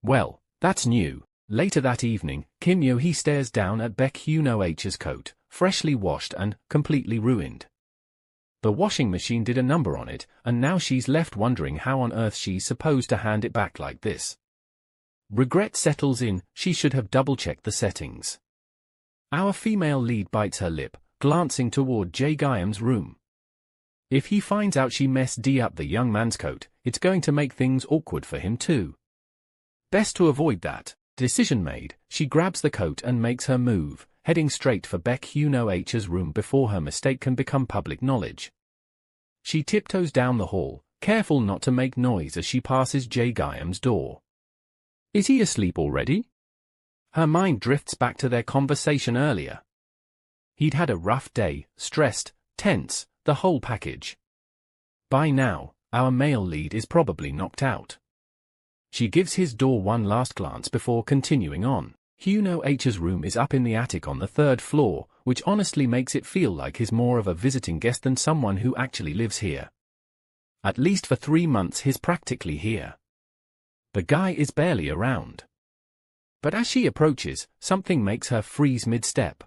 Well, that's new. Later that evening, Kim Yeo-hee stares down at Baek Hyun-oh's coat, freshly washed and completely ruined. The washing machine did a number on it, and now she's left wondering how on earth she's supposed to hand it back like this. Regret settles in, she should have double-checked the settings. Our female lead bites her lip, glancing toward Jae-gyam's room. If he finds out she messed up the young man's coat, it's going to make things awkward for him too. Best to avoid that. Decision made, she grabs the coat and makes her move, heading straight for Baek Hyun-oh's room before her mistake can become public knowledge. She tiptoes down the hall, careful not to make noise as she passes Jae-gyam's door. Is he asleep already? Her mind drifts back to their conversation earlier. He'd had a rough day, stressed, tense, the whole package. By now, our male lead is probably knocked out. She gives his door one last glance before continuing on. Hyun-oh's room is up in the attic on the 3rd floor, which honestly makes it feel like he's more of a visiting guest than someone who actually lives here. At least for 3 months he's practically here. The guy is barely around. But as she approaches, something makes her freeze mid-step.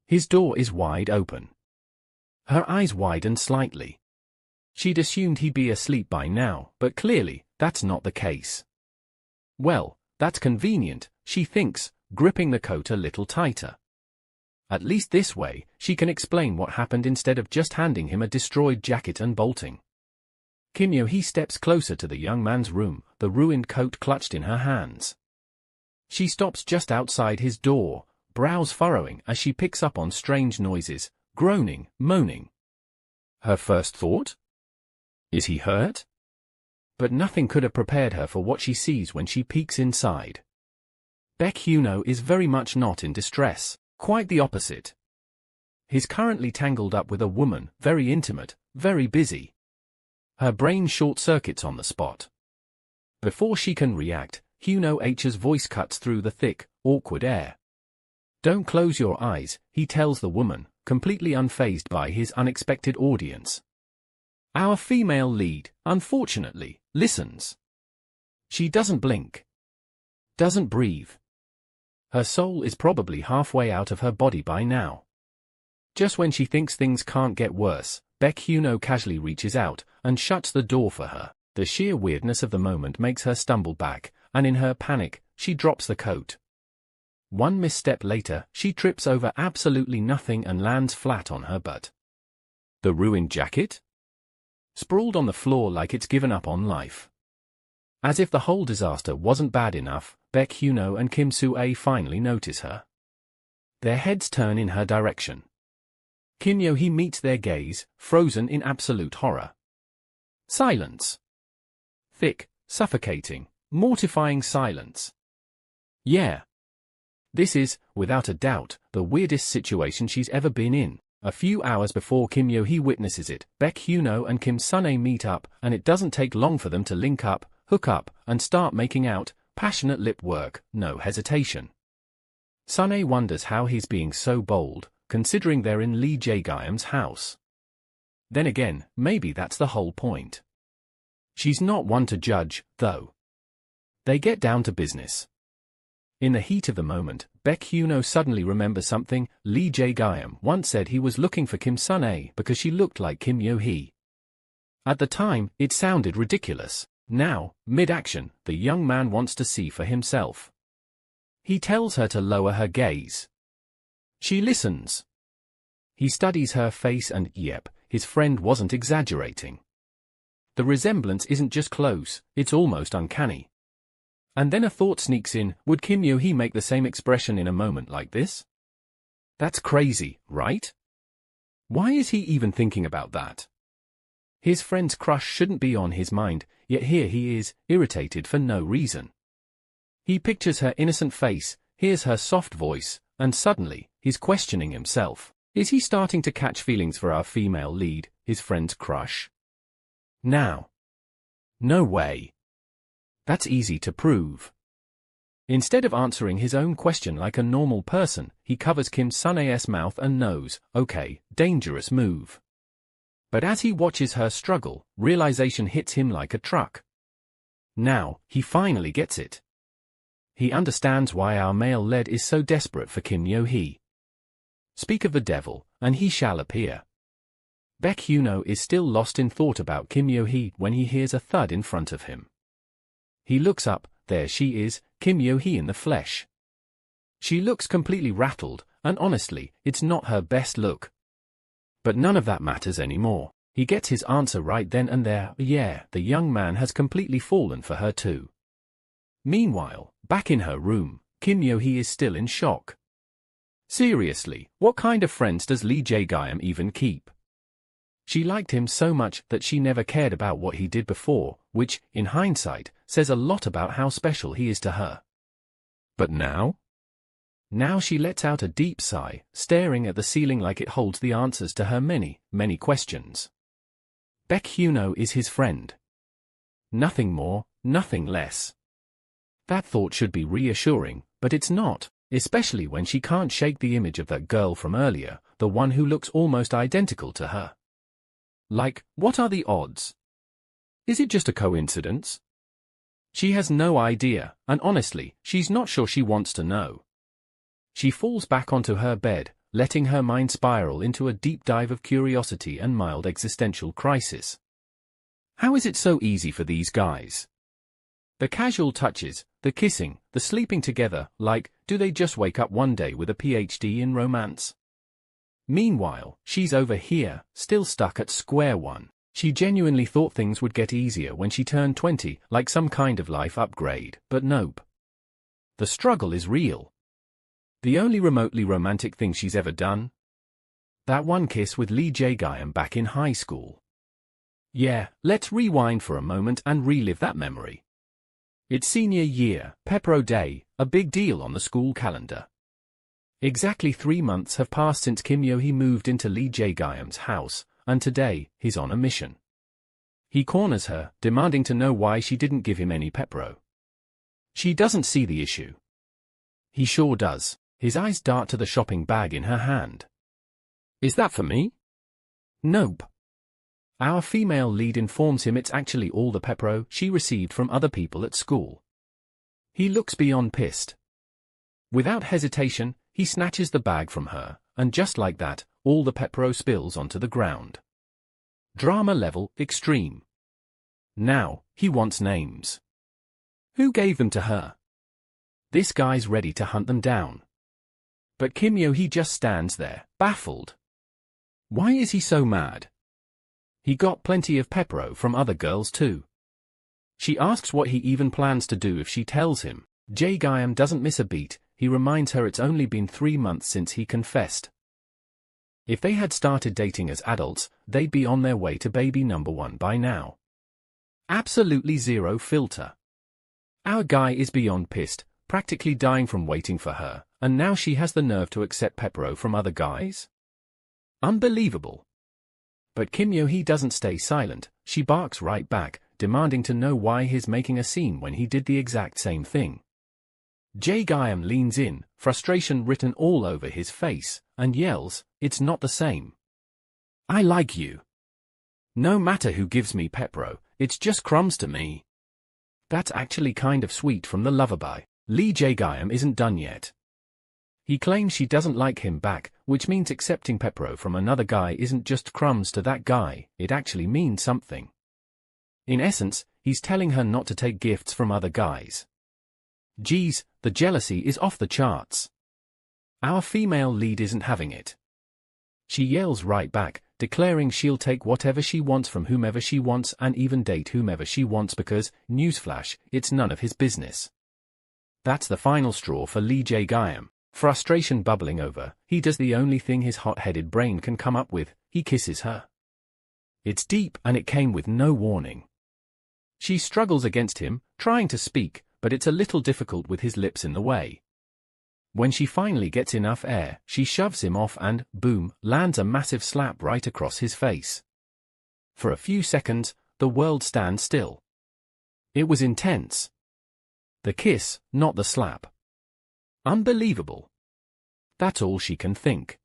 His door is wide open. Her eyes widen slightly. She'd assumed he'd be asleep by now, but clearly, that's not the case. Well, that's convenient, she thinks, gripping the coat a little tighter. At least this way, she can explain what happened instead of just handing him a destroyed jacket and bolting. Kim Yeo-hee steps closer to the young man's room, the ruined coat clutched in her hands. She stops just outside his door, brows furrowing as she picks up on strange noises, groaning, moaning. Her first thought? Is he hurt? But nothing could have prepared her for what she sees when she peeks inside. Baek Hyun-oh is very much not in distress, quite the opposite. He's currently tangled up with a woman, very intimate, very busy. Her brain short-circuits on the spot. Before she can react, Hyun-oh's voice cuts through the thick, awkward air. Don't close your eyes, he tells the woman, completely unfazed by his unexpected audience. Our female lead, unfortunately, listens. She doesn't blink. Doesn't breathe. Her soul is probably halfway out of her body by now. Just when she thinks things can't get worse, Baek Hyun-oh casually reaches out and shuts the door for her. The sheer weirdness of the moment makes her stumble back, and in her panic, she drops the coat. One misstep later, she trips over absolutely nothing and lands flat on her butt. The ruined jacket? Sprawled on the floor like it's given up on life. As if the whole disaster wasn't bad enough, Baek Hyun-oh and Kim Soo-ae finally notice her. Their heads turn in her direction. Kim Yeo-hee meets their gaze, frozen in absolute horror. Silence. Thick, suffocating, mortifying silence. Yeah. This is, without a doubt, the weirdest situation she's ever been in. A few hours before Kim Yeo-hee witnesses it, Baek Hyun-oh and Kim Sun-ae meet up, and it doesn't take long for them to link up, hook up, and start making out, passionate lip work, no hesitation. Sun-ae wonders how he's being so bold, considering they're in Lee Jae-gyam's house. Then again, maybe that's the whole point. She's not one to judge, though. They get down to business. In the heat of the moment, Baek Hyun-oh suddenly remembers something. Lee Jae-gyam once said he was looking for Kim Sun-ae because she looked like Kim Yeo-hee. At the time, it sounded ridiculous. Now, mid-action, the young man wants to see for himself. He tells her to lower her gaze. She listens. He studies her face and, yep, his friend wasn't exaggerating. The resemblance isn't just close, it's almost uncanny. And then a thought sneaks in, would Kim Yeo-hee make the same expression in a moment like this? That's crazy, right? Why is he even thinking about that? His friend's crush shouldn't be on his mind, yet here he is, irritated for no reason. He pictures her innocent face, hears her soft voice, and suddenly, he's questioning himself. Is he starting to catch feelings for our female lead, his friend's crush? Now. No way. That's easy to prove. Instead of answering his own question like a normal person, he covers Kim Sun-ae's mouth and nose. Okay, dangerous move. But as he watches her struggle, realization hits him like a truck. Now, he finally gets it. He understands why our male lead is so desperate for Kim Yeo-hee. Speak of the devil, and he shall appear. Baek Hyun-oh is still lost in thought about Kim Yeo-hee when he hears a thud in front of him. He looks up, there she is, Kim Yeo-hee in the flesh. She looks completely rattled, and honestly, it's not her best look. But none of that matters anymore. He gets his answer right then and there. Yeah, the young man has completely fallen for her too. Meanwhile, back in her room, Kim Yeo-hee is still in shock. Seriously, what kind of friends does Lee Jae-gyum even keep? She liked him so much that she never cared about what he did before, which, in hindsight, says a lot about how special he is to her. But now? Now she lets out a deep sigh, staring at the ceiling like it holds the answers to her many, many questions. Baek Hyun-oh is his friend. Nothing more, nothing less. That thought should be reassuring, but it's not, especially when she can't shake the image of that girl from earlier, the one who looks almost identical to her. Like, what are the odds? Is it just a coincidence? She has no idea, and honestly, she's not sure she wants to know. She falls back onto her bed, letting her mind spiral into a deep dive of curiosity and mild existential crisis. How is it so easy for these guys? The casual touches, the kissing, the sleeping together, like, do they just wake up one day with a PhD in romance? Meanwhile, she's over here, still stuck at square one. She genuinely thought things would get easier when she turned 20, like some kind of life upgrade, but nope. The struggle is real. The only remotely romantic thing she's ever done? That one kiss with Lee Jae-gyum back in high school. Yeah, let's rewind for a moment and relive that memory. It's senior year, Pepro Day, a big deal on the school calendar. Exactly 3 months have passed since Kim Yeo-hee moved into Lee Jae-gyum's house, and today, he's on a mission. He corners her, demanding to know why she didn't give him any Pepro. She doesn't see the issue. He sure does. His eyes dart to the shopping bag in her hand. Is that for me? Nope. Our female lead informs him it's actually all the Pepro she received from other people at school. He looks beyond pissed. Without hesitation, he snatches the bag from her, and just like that, all the Pepro spills onto the ground. Drama level extreme. Now, he wants names. Who gave them to her? This guy's ready to hunt them down. But Kim Yeo-hee just stands there, baffled. Why is he so mad? He got plenty of Pepro from other girls too. She asks what he even plans to do if she tells him. Jae-gyum doesn't miss a beat. He reminds her it's only been 3 months since he confessed. If they had started dating as adults, they'd be on their way to baby number 1 by now. Absolutely zero filter. Our guy is beyond pissed, practically dying from waiting for her, and now she has the nerve to accept Pepro from other guys? Unbelievable. But Kim Yeo-hee doesn't stay silent. She barks right back, demanding to know why he's making a scene when he did the exact same thing. Jae-gyum leans in, frustration written all over his face, and yells, "It's not the same. I like you. No matter who gives me Pepro, it's just crumbs to me." That's actually kind of sweet from the lullaby. Lee Jae-gyum isn't done yet. He claims she doesn't like him back, which means accepting Pepro from another guy isn't just crumbs to that guy, it actually means something. In essence, he's telling her not to take gifts from other guys. Geez, the jealousy is off the charts. Our female lead isn't having it. She yells right back, declaring she'll take whatever she wants from whomever she wants and even date whomever she wants because, newsflash, it's none of his business. That's the final straw for Lee Jae-gyum. Frustration bubbling over, he does the only thing his hot-headed brain can come up with, he kisses her. It's deep and it came with no warning. She struggles against him, trying to speak, but it's a little difficult with his lips in the way. When she finally gets enough air, she shoves him off and, boom, lands a massive slap right across his face. For a few seconds, the world stands still. It was intense. The kiss, not the slap. Unbelievable. That's all she can think.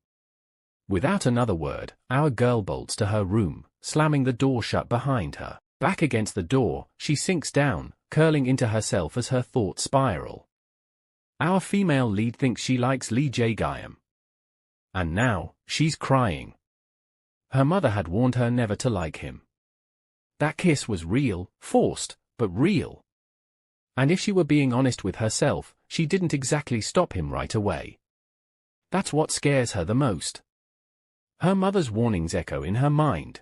Without another word, our girl bolts to her room, slamming the door shut behind her. Back against the door, she sinks down, curling into herself as her thoughts spiral. Our female lead thinks she likes Lee Jae-gyum. And now, she's crying. Her mother had warned her never to like him. That kiss was real, forced, but real. And if she were being honest with herself, she didn't exactly stop him right away. That's what scares her the most. Her mother's warnings echo in her mind.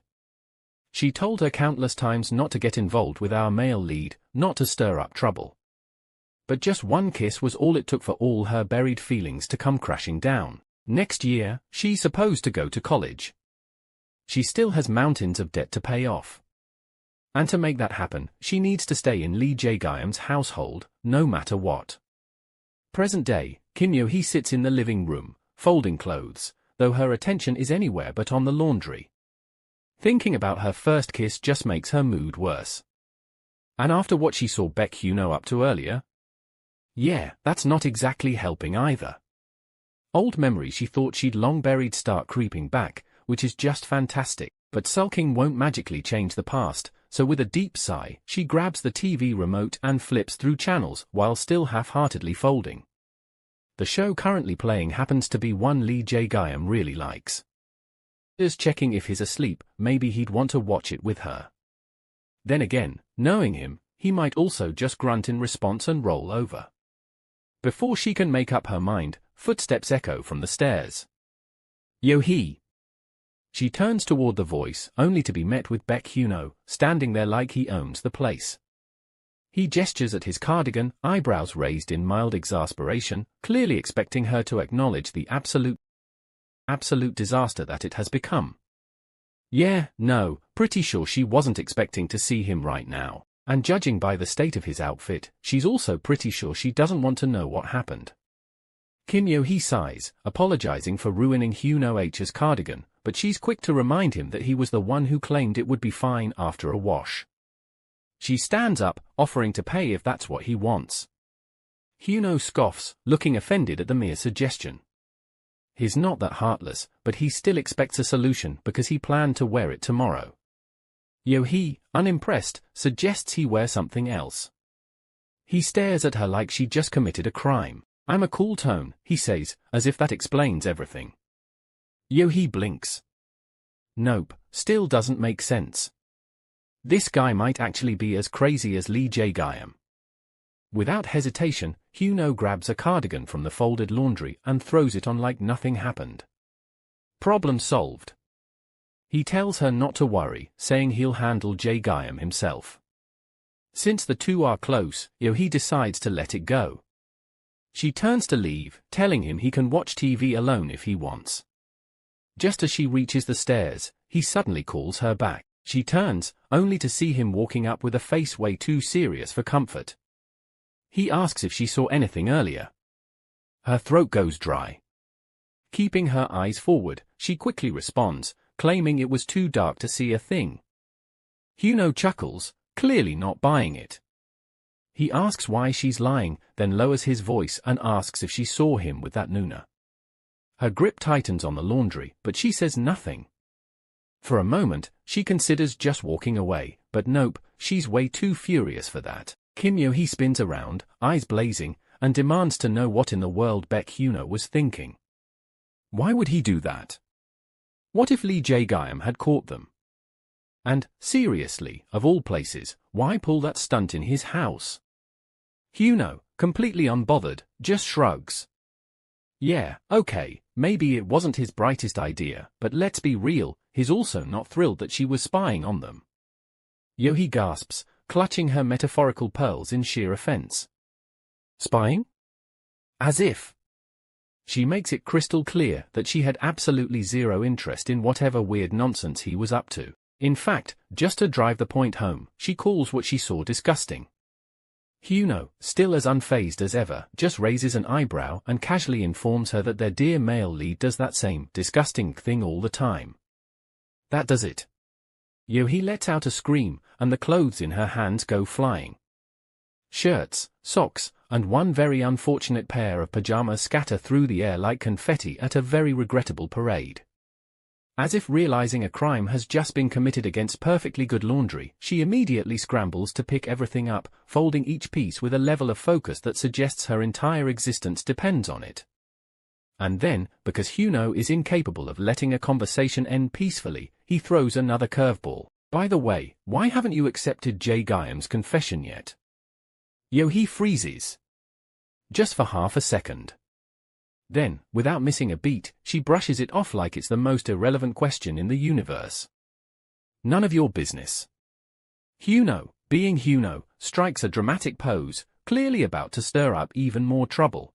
She told her countless times not to get involved with our male lead, not to stir up trouble. But just one kiss was all it took for all her buried feelings to come crashing down. Next year, she's supposed to go to college. She still has mountains of debt to pay off. And to make that happen, she needs to stay in Lee Jae-gyum's household, no matter what. Present day, Kim Yeo-hee sits in the living room, folding clothes, though her attention is anywhere but on the laundry. Thinking about her first kiss just makes her mood worse. And after what she saw Baek Hyun-oh up to earlier? Yeah, that's not exactly helping either. Old memories she thought she'd long buried start creeping back, which is just fantastic, but sulking won't magically change the past, so with a deep sigh, she grabs the TV remote and flips through channels while still half-heartedly folding. The show currently playing happens to be one Lee Jae-gyum really likes. Just checking if he's asleep, maybe he'd want to watch it with her. Then again, knowing him, he might also just grunt in response and roll over. Before she can make up her mind, footsteps echo from the stairs. Yeo-hee. She turns toward the voice, only to be met with Baek Hyun-oh, standing there like he owns the place. He gestures at his cardigan, eyebrows raised in mild exasperation, clearly expecting her to acknowledge the absolute disaster that it has become. Yeah, no, pretty sure she wasn't expecting to see him right now, and judging by the state of his outfit, she's also pretty sure she doesn't want to know what happened. Kim Yeo-hee sighs, apologizing for ruining Hyun-oh's cardigan, but she's quick to remind him that he was the one who claimed it would be fine after a wash. She stands up, offering to pay if that's what he wants. Hyun-oh scoffs, looking offended at the mere suggestion. He's not that heartless, but he still expects a solution because he planned to wear it tomorrow. Yeo-hee, unimpressed, suggests he wear something else. He stares at her like she just committed a crime. I'm a cool tone, he says, as if that explains everything. Yeo-hee blinks. Nope, still doesn't make sense. This guy might actually be as crazy as Lee Jae-gyum. Without hesitation, Hyun-oh grabs a cardigan from the folded laundry and throws it on like nothing happened. Problem solved. He tells her not to worry, saying he'll handle Jae-gyum himself. Since the two are close, Yeo-hee decides to let it go. She turns to leave, telling him he can watch TV alone if he wants. Just as she reaches the stairs, he suddenly calls her back. She turns, only to see him walking up with a face way too serious for comfort. He asks if she saw anything earlier. Her throat goes dry. Keeping her eyes forward, she quickly responds, claiming it was too dark to see a thing. Hyun-oh chuckles, clearly not buying it. He asks why she's lying, then lowers his voice and asks if she saw him with that Nuna. Her grip tightens on the laundry, but she says nothing. For a moment, she considers just walking away, but nope, she's way too furious for that. Kim Yeo-hee spins around, eyes blazing, and demands to know what in the world Baek Hyun-oh was thinking. Why would he do that? What if Lee Jae-gyum had caught them? And, seriously, of all places, why pull that stunt in his house? Hyun-oh, completely unbothered, just shrugs. Yeah, okay, maybe it wasn't his brightest idea, but let's be real, he's also not thrilled that she was spying on them. Yeo-hee gasps, clutching her metaphorical pearls in sheer offense. Spying? As if. She makes it crystal clear that she had absolutely zero interest in whatever weird nonsense he was up to. In fact, just to drive the point home, she calls what she saw disgusting. Hyun-oh, still as unfazed as ever, just raises an eyebrow and casually informs her that their dear male lead does that same disgusting thing all the time. That does it. Yeo-hee lets out a scream, and the clothes in her hands go flying. Shirts, socks, and one very unfortunate pair of pajamas scatter through the air like confetti at a very regrettable parade. As if realizing a crime has just been committed against perfectly good laundry, she immediately scrambles to pick everything up, folding each piece with a level of focus that suggests her entire existence depends on it. And then, because Hyun-oh is incapable of letting a conversation end peacefully, he throws another curveball. By the way, why haven't you accepted Jae-gyam's confession yet? Yeo-hee freezes. Just for half a second. Then, without missing a beat, she brushes it off like it's the most irrelevant question in the universe. None of your business. Hyun-oh, being Hyun-oh, strikes a dramatic pose, clearly about to stir up even more trouble.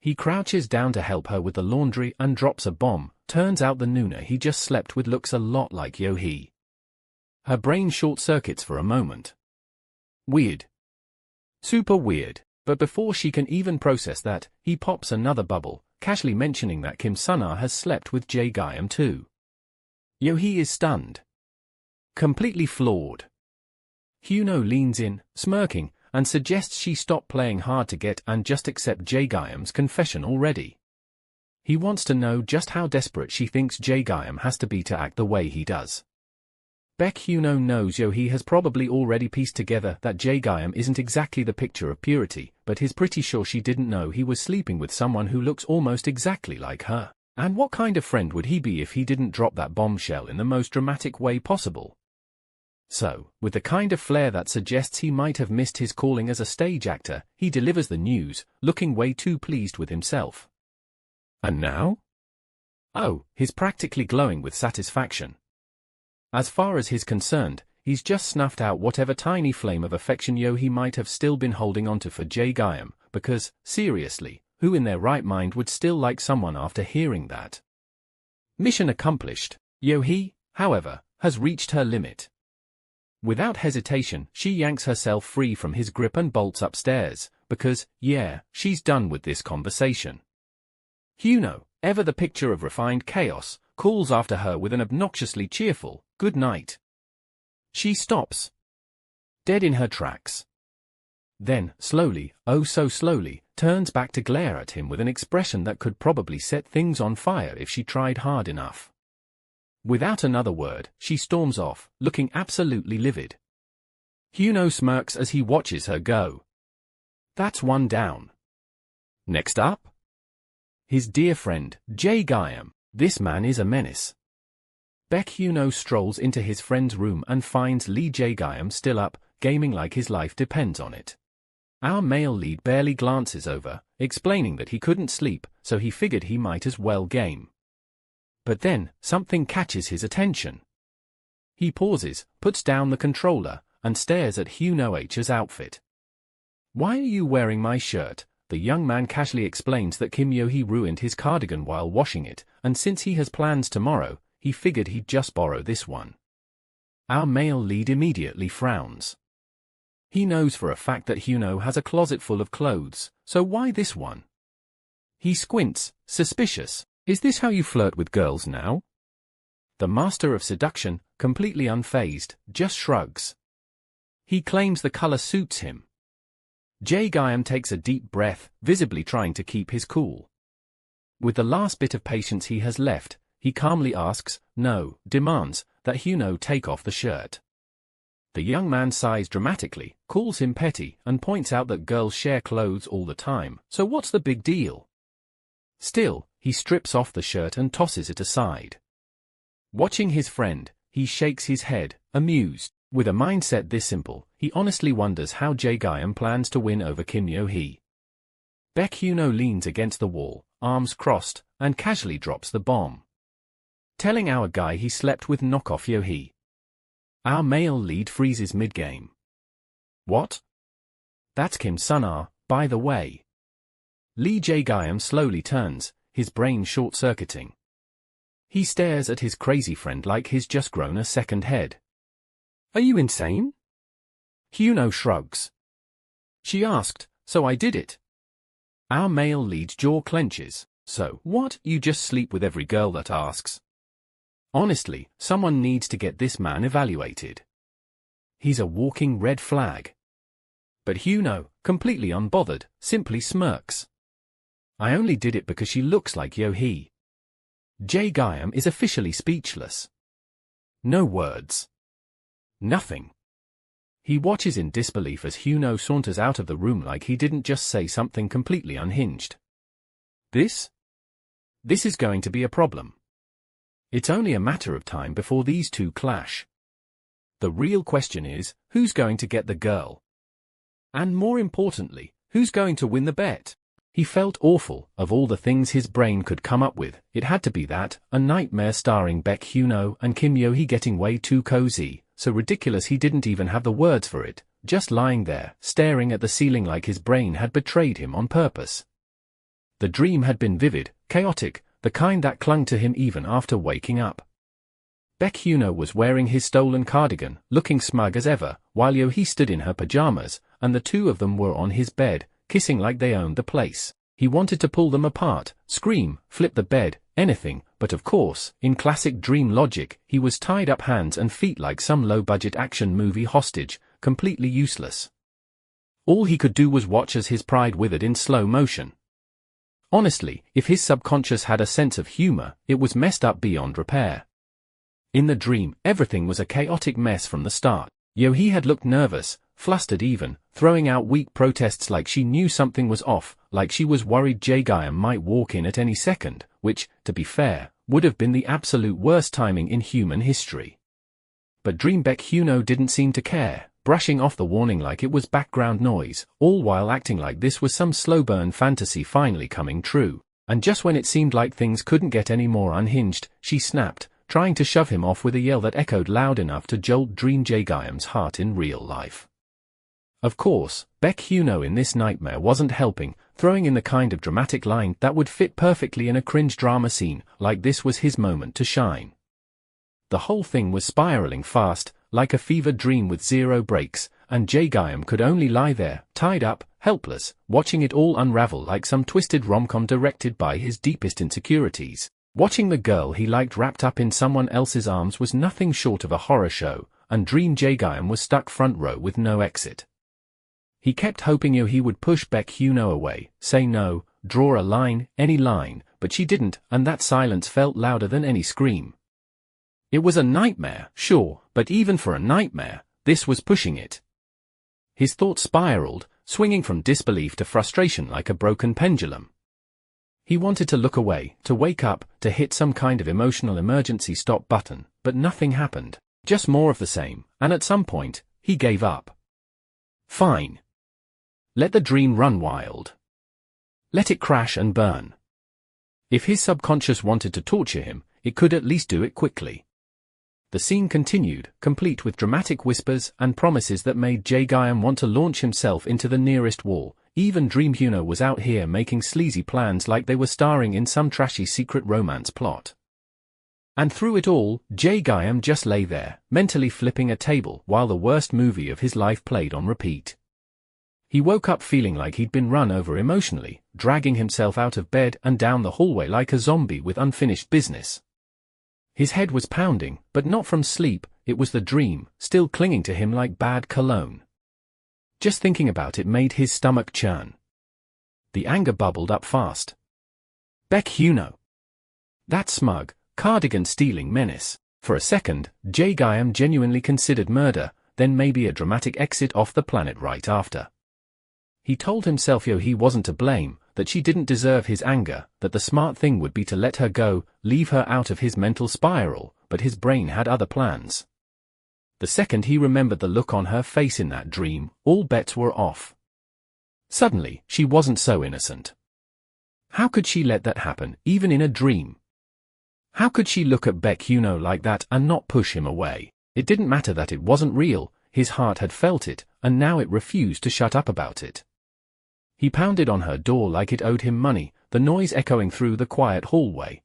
He crouches down to help her with the laundry and drops a bomb. Turns out the nooner he just slept with looks a lot like Yeo-hee. Her brain short-circuits for a moment. Weird. Super weird. But before she can even process that, he pops another bubble, casually mentioning that Kim Sun-ah has slept with Jae-gyam too. Yeo-hee is stunned. Completely floored. Hyun-oh leans in, smirking, and suggests she stop playing hard to get and just accept Jae-gyam's confession already. He wants to know just how desperate she thinks Jae-gyam has to be to act the way he does. Baek Hyun-oh knows Yeo-hee has probably already pieced together that Jae-gyam isn't exactly the picture of purity, but he's pretty sure she didn't know he was sleeping with someone who looks almost exactly like her. And what kind of friend would he be if he didn't drop that bombshell in the most dramatic way possible? So, with the kind of flair that suggests he might have missed his calling as a stage actor, he delivers the news, looking way too pleased with himself. And now? Oh, he's practically glowing with satisfaction. As far as he's concerned, he's just snuffed out whatever tiny flame of affection Yeo-hee might have still been holding onto for Jae-gyam, because, seriously, who in their right mind would still like someone after hearing that? Mission accomplished. Yeo-hee, however, has reached her limit. Without hesitation, she yanks herself free from his grip and bolts upstairs, because, yeah, she's done with this conversation. Hyun-oh, ever the picture of refined chaos, calls after her with an obnoxiously cheerful, "Good night." She stops. Dead in her tracks. Then, slowly, oh so slowly, turns back to glare at him with an expression that could probably set things on fire if she tried hard enough. Without another word, she storms off, looking absolutely livid. Hyun-oh smirks as he watches her go. That's one down. Next up? His dear friend, Jae-gyam. This man is a menace. Baek Hyun-oh strolls into his friend's room and finds Lee Jae-gyam still up, gaming like his life depends on it. Our male lead barely glances over, explaining that he couldn't sleep, so he figured he might as well game. But then, something catches his attention. He pauses, puts down the controller, and stares at Hyun-oh's outfit. "Why are you wearing my shirt?" The young man casually explains that Kim Yeo-hee ruined his cardigan while washing it, and since he has plans tomorrow, he figured he'd just borrow this one. Our male lead immediately frowns. He knows for a fact that Hyun-oh has a closet full of clothes, so why this one? He squints, suspicious. Is this how you flirt with girls now? The master of seduction, completely unfazed, just shrugs. He claims the color suits him. Jae-gyam takes a deep breath, visibly trying to keep his cool. With the last bit of patience he has left, he calmly asks, no, demands, that Hyun-oh take off the shirt. The young man sighs dramatically, calls him petty, and points out that girls share clothes all the time, so what's the big deal? Still, he strips off the shirt and tosses it aside. Watching his friend, he shakes his head, amused. With a mindset this simple, he honestly wonders how Jae-gyam plans to win over Kim Yeo-hee. Baek Hyun-oh leans against the wall, arms crossed, and casually drops the bomb. Telling our guy he slept with knockoff Yeo-hee. Our male lead freezes mid-game. What? That's Kim Sun-ah, by the way. Lee Jae-gyam slowly turns, his brain short-circuiting. He stares at his crazy friend like he's just grown a second head. Are you insane? Hyun-oh shrugs. She asked, so I did it. Our male lead jaw clenches. So, what, you just sleep with every girl that asks? Honestly, someone needs to get this man evaluated. He's a walking red flag. But Hyun-oh, completely unbothered, simply smirks. I only did it because she looks like Yeo-hee. Jae-gyum is officially speechless. No words. Nothing. He watches in disbelief as Hyun-oh saunters out of the room like he didn't just say something completely unhinged. This is going to be a problem. It's only a matter of time before these two clash. The real question is, who's going to get the girl? And more importantly, who's going to win the bet? He felt awful. Of all the things his brain could come up with, it had to be that, a nightmare starring Baek Hyun-oh and Kim Yeo-hee getting way too cozy, so ridiculous he didn't even have the words for it, just lying there, staring at the ceiling like his brain had betrayed him on purpose. The dream had been vivid, chaotic, the kind that clung to him even after waking up. Baek Hyun-oh was wearing his stolen cardigan, looking smug as ever, while Yeo-hee stood in her pajamas, and the two of them were on his bed, kissing like they owned the place. He wanted to pull them apart, scream, flip the bed, anything, but of course, in classic dream logic, he was tied up hands and feet like some low-budget action movie hostage, completely useless. All he could do was watch as his pride withered in slow motion. Honestly, if his subconscious had a sense of humor, it was messed up beyond repair. In the dream, everything was a chaotic mess from the start. Yeo-hee had looked nervous, flustered even, throwing out weak protests like she knew something was off, like she was worried Jae-gyum might walk in at any second, which, to be fair, would have been the absolute worst timing in human history. But Dream Baek Hyun-oh didn't seem to care, brushing off the warning like it was background noise, all while acting like this was some slow-burn fantasy finally coming true. And just when it seemed like things couldn't get any more unhinged, she snapped, trying to shove him off with a yell that echoed loud enough to jolt Dream Jae-gyum's heart in real life. Of course, Baek Hyun-oh in this nightmare wasn't helping, throwing in the kind of dramatic line that would fit perfectly in a cringe drama scene, like this was his moment to shine. The whole thing was spiraling fast, like a fever dream with zero breaks, and Jae-gyum could only lie there, tied up, helpless, watching it all unravel like some twisted rom-com directed by his deepest insecurities. Watching the girl he liked wrapped up in someone else's arms was nothing short of a horror show, and Dream Jae-gyum was stuck front row with no exit. He kept hoping Yeo-hee would push Baek Hyun-oh away, say no, draw a line, any line, but she didn't, and that silence felt louder than any scream. It was a nightmare, sure, but even for a nightmare, this was pushing it. His thoughts spiraled, swinging from disbelief to frustration like a broken pendulum. He wanted to look away, to wake up, to hit some kind of emotional emergency stop button, but nothing happened, just more of the same, and at some point, he gave up. Fine. Let the dream run wild. Let it crash and burn. If his subconscious wanted to torture him, it could at least do it quickly. The scene continued, complete with dramatic whispers and promises that made Jae-gyum want to launch himself into the nearest wall. Even Dream Hyun-oh was out here making sleazy plans like they were starring in some trashy secret romance plot. And through it all, Jae-gyum just lay there, mentally flipping a table while the worst movie of his life played on repeat. He woke up feeling like he'd been run over emotionally, dragging himself out of bed and down the hallway like a zombie with unfinished business. His head was pounding, but not from sleep, it was the dream, still clinging to him like bad cologne. Just thinking about it made his stomach churn. The anger bubbled up fast. Baek Hyun-oh. That smug, cardigan-stealing menace. For a second, Jae-gyum genuinely considered murder, then maybe a dramatic exit off the planet right after. He told himself Yeo-hee wasn't to blame, that she didn't deserve his anger, that the smart thing would be to let her go, leave her out of his mental spiral, but his brain had other plans. The second he remembered the look on her face in that dream, all bets were off. Suddenly, she wasn't so innocent. How could she let that happen, even in a dream? How could she look at Baek Hyun-oh like that and not push him away? It didn't matter that it wasn't real, his heart had felt it, and now it refused to shut up about it. He pounded on her door like it owed him money, the noise echoing through the quiet hallway.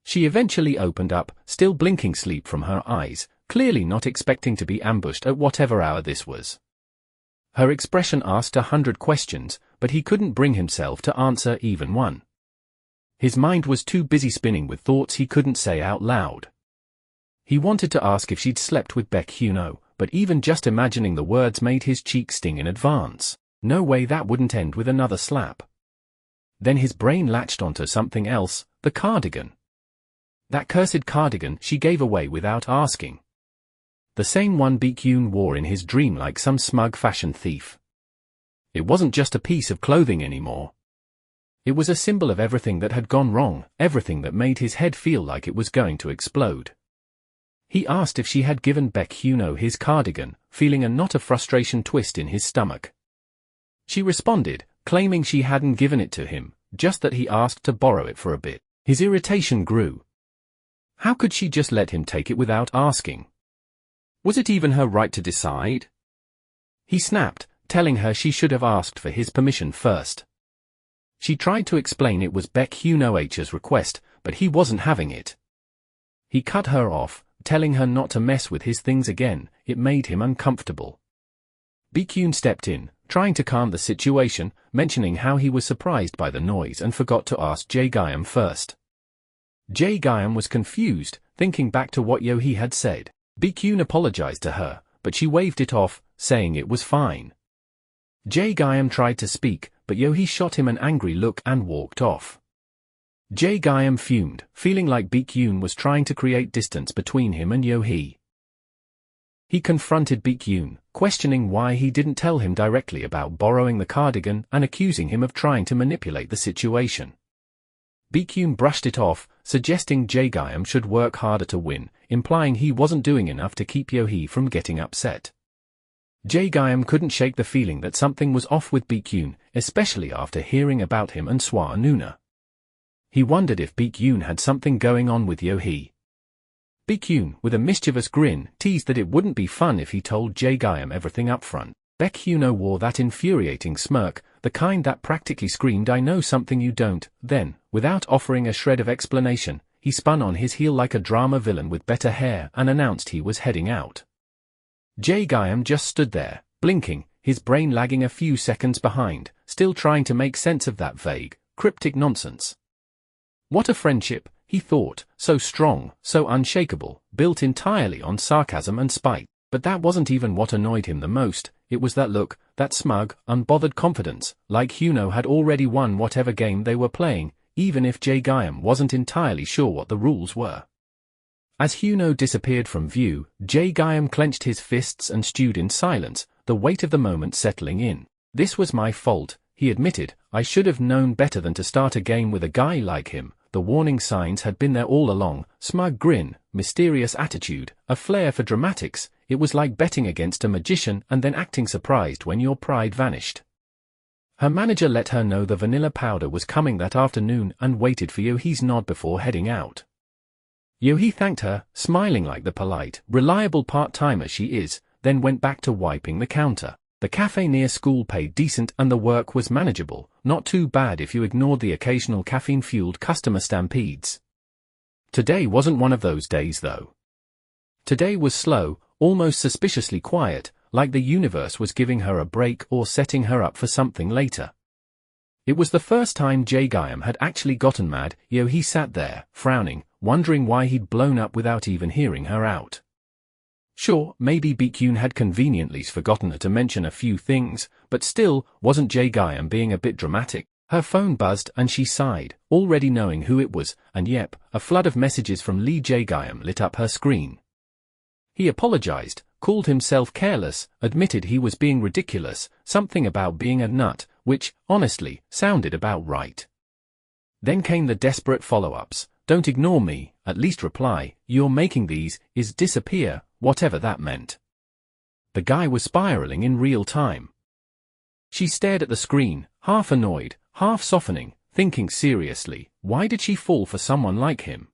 She eventually opened up, still blinking sleep from her eyes, clearly not expecting to be ambushed at whatever hour this was. Her expression asked 100 questions, but he couldn't bring himself to answer even one. His mind was too busy spinning with thoughts he couldn't say out loud. He wanted to ask if she'd slept with Baek Hyun-oh, but even just imagining the words made his cheek sting in advance. No way that wouldn't end with another slap. Then his brain latched onto something else, the cardigan. That cursed cardigan she gave away without asking. The same one Baek Hyun wore in his dream like some smug fashion thief. It wasn't just a piece of clothing anymore. It was a symbol of everything that had gone wrong, everything that made his head feel like it was going to explode. He asked if she had given Baek Hyun-oh his cardigan, feeling a knot of frustration twist in his stomach. She responded, claiming she hadn't given it to him, just that he asked to borrow it for a bit. His irritation grew. How could she just let him take it without asking? Was it even her right to decide? He snapped, telling her she should have asked for his permission first. She tried to explain it was Baek Hyun-oh's request, but he wasn't having it. He cut her off, telling her not to mess with his things again. It made him uncomfortable. Baek Hyun stepped in, trying to calm the situation, mentioning how he was surprised by the noise and forgot to ask Jae first. Jae was confused, thinking back to what Yeo-hee had said. Baek Hyun apologized to her, but she waved it off, saying it was fine. Jae tried to speak, but Yeo-hee shot him an angry look and walked off. Jae fumed, feeling like Baek Hyun was trying to create distance between him and Yeo-hee. He confronted Baek Hyun, questioning why he didn't tell him directly about borrowing the cardigan and accusing him of trying to manipulate the situation. Baek Hyun brushed it off, suggesting Jae should work harder to win, implying he wasn't doing enough to keep Yeo-hee from getting upset. Jae couldn't shake the feeling that something was off with Baek Hyun, especially after hearing about him and Swa Nuna. He wondered if Baek Hyun had something going on with Yeo-hee. Baek Hyun, with a mischievous grin, teased that it wouldn't be fun if he told Jae everything up front. Baek Hyun-oh wore that infuriating smirk, the kind that practically screamed "I know something you don't." Then, without offering a shred of explanation, he spun on his heel like a drama villain with better hair and announced he was heading out. Jae just stood there, blinking, his brain lagging a few seconds behind, still trying to make sense of that vague, cryptic nonsense. What a friendship, he thought, so strong, so unshakable, built entirely on sarcasm and spite. But that wasn't even what annoyed him the most. It was that look, that smug, unbothered confidence, like Hyun-oh had already won whatever game they were playing, even if Jae wasn't entirely sure what the rules were. As Hyun-oh disappeared from view, Jae clenched his fists and stewed in silence, the weight of the moment settling in. This was my fault, he admitted. I should have known better than to start a game with a guy like him. The warning signs had been there all along. Smug grin, mysterious attitude, a flair for dramatics. It was like betting against a magician and then acting surprised when your pride vanished. Her manager let her know the vanilla powder was coming that afternoon and waited for Yeo-hee's nod before heading out. Yeo-hee thanked her, smiling like the polite, reliable part-timer she is, then went back to wiping the counter. The cafe near school paid decent and the work was manageable, not too bad if you ignored the occasional caffeine-fueled customer stampedes. Today wasn't one of those days though. Today was slow, almost suspiciously quiet, like the universe was giving her a break or setting her up for something later. It was the first time Jae had actually gotten mad. Yeo-hee sat there, frowning, wondering why he'd blown up without even hearing her out. Sure, maybe Baek Hyun had conveniently forgotten her to mention a few things, but still, wasn't Jae being a bit dramatic? Her phone buzzed and she sighed, already knowing who it was, and yep, a flood of messages from Lee Jae lit up her screen. He apologized, called himself careless, admitted he was being ridiculous, something about being a nut, which, honestly, sounded about right. Then came the desperate follow-ups. Don't ignore me, at least reply. You're making these, is disappear, whatever that meant. The guy was spiraling in real time. She stared at the screen, half annoyed, half softening, thinking seriously, why did she fall for someone like him?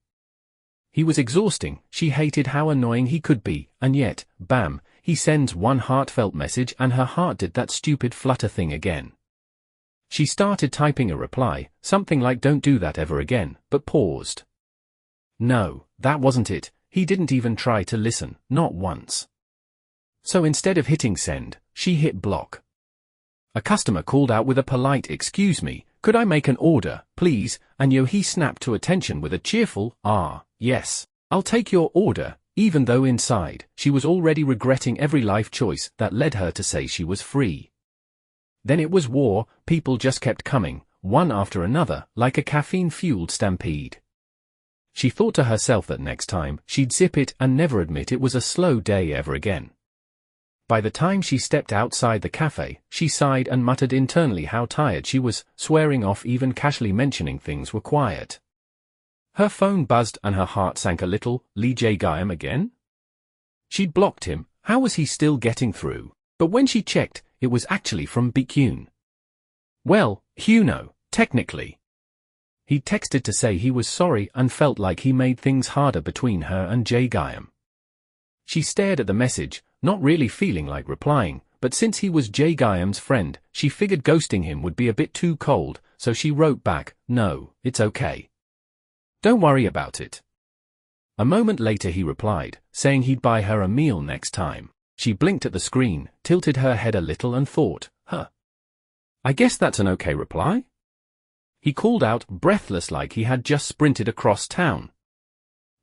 He was exhausting, she hated how annoying he could be, and yet, bam, he sends one heartfelt message and her heart did that stupid flutter thing again. She started typing a reply, something like "don't do that ever again," but paused. No, that wasn't it, he didn't even try to listen, not once. So instead of hitting send, she hit block. A customer called out with a polite "excuse me, could I make an order, please?" and Yeo-hee snapped to attention with a cheerful, yes, I'll take your order, even though inside, she was already regretting every life choice that led her to say she was free. Then it was war, people just kept coming, one after another, like a caffeine-fueled stampede. She thought to herself that next time, she'd zip it and never admit it was a slow day ever again. By the time she stepped outside the cafe, she sighed and muttered internally how tired she was, swearing off even casually mentioning things were quiet. Her phone buzzed and her heart sank a little. Lee Jae-gyum again? She'd blocked him. How was he still getting through? But when she checked, it was actually from Baek Hyun. Well, Hyun-oh, technically. He texted to say he was sorry and felt like he made things harder between her and Jae-gyum. She stared at the message, not really feeling like replying, but since he was Jae-gyum's friend, she figured ghosting him would be a bit too cold, so she wrote back, "No, it's okay. Don't worry about it." A moment later he replied, saying he'd buy her a meal next time. She blinked at the screen, tilted her head a little and thought, I guess that's an okay reply? He called out, breathless like he had just sprinted across town.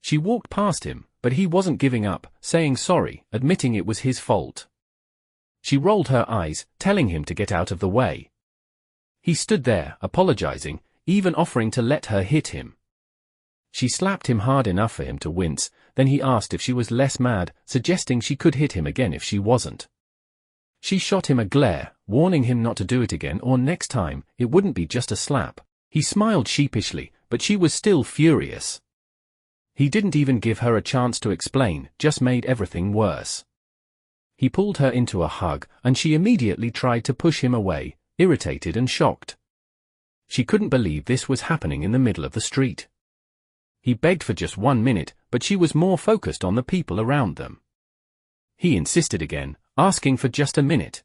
She walked past him, but he wasn't giving up, saying sorry, admitting it was his fault. She rolled her eyes, telling him to get out of the way. He stood there, apologizing, even offering to let her hit him. She slapped him hard enough for him to wince, then he asked if she was less mad, suggesting she could hit him again if she wasn't. She shot him a glare, warning him not to do it again or next time, it wouldn't be just a slap. He smiled sheepishly, but she was still furious. He didn't even give her a chance to explain, just made everything worse. He pulled her into a hug, and she immediately tried to push him away, irritated and shocked. She couldn't believe this was happening in the middle of the street. He begged for just 1 minute, but she was more focused on the people around them. He insisted again, asking for just a minute.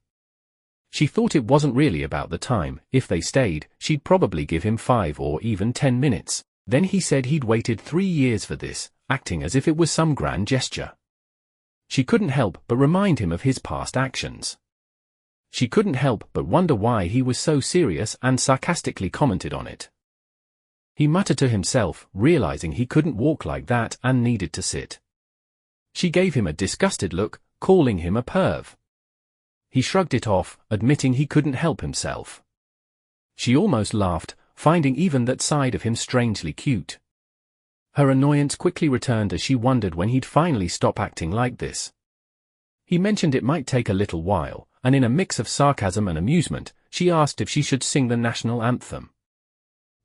She thought it wasn't really about the time. If they stayed, she'd probably give him 5 or even 10 minutes. Then he said he'd waited 3 years for this, acting as if it was some grand gesture. She couldn't help but remind him of his past actions. She couldn't help but wonder why he was so serious and sarcastically commented on it. He muttered to himself, realizing he couldn't walk like that and needed to sit. She gave him a disgusted look, calling him a perv. He shrugged it off, admitting he couldn't help himself. She almost laughed, finding even that side of him strangely cute. Her annoyance quickly returned as she wondered when he'd finally stop acting like this. He mentioned it might take a little while, and in a mix of sarcasm and amusement, she asked if she should sing the national anthem.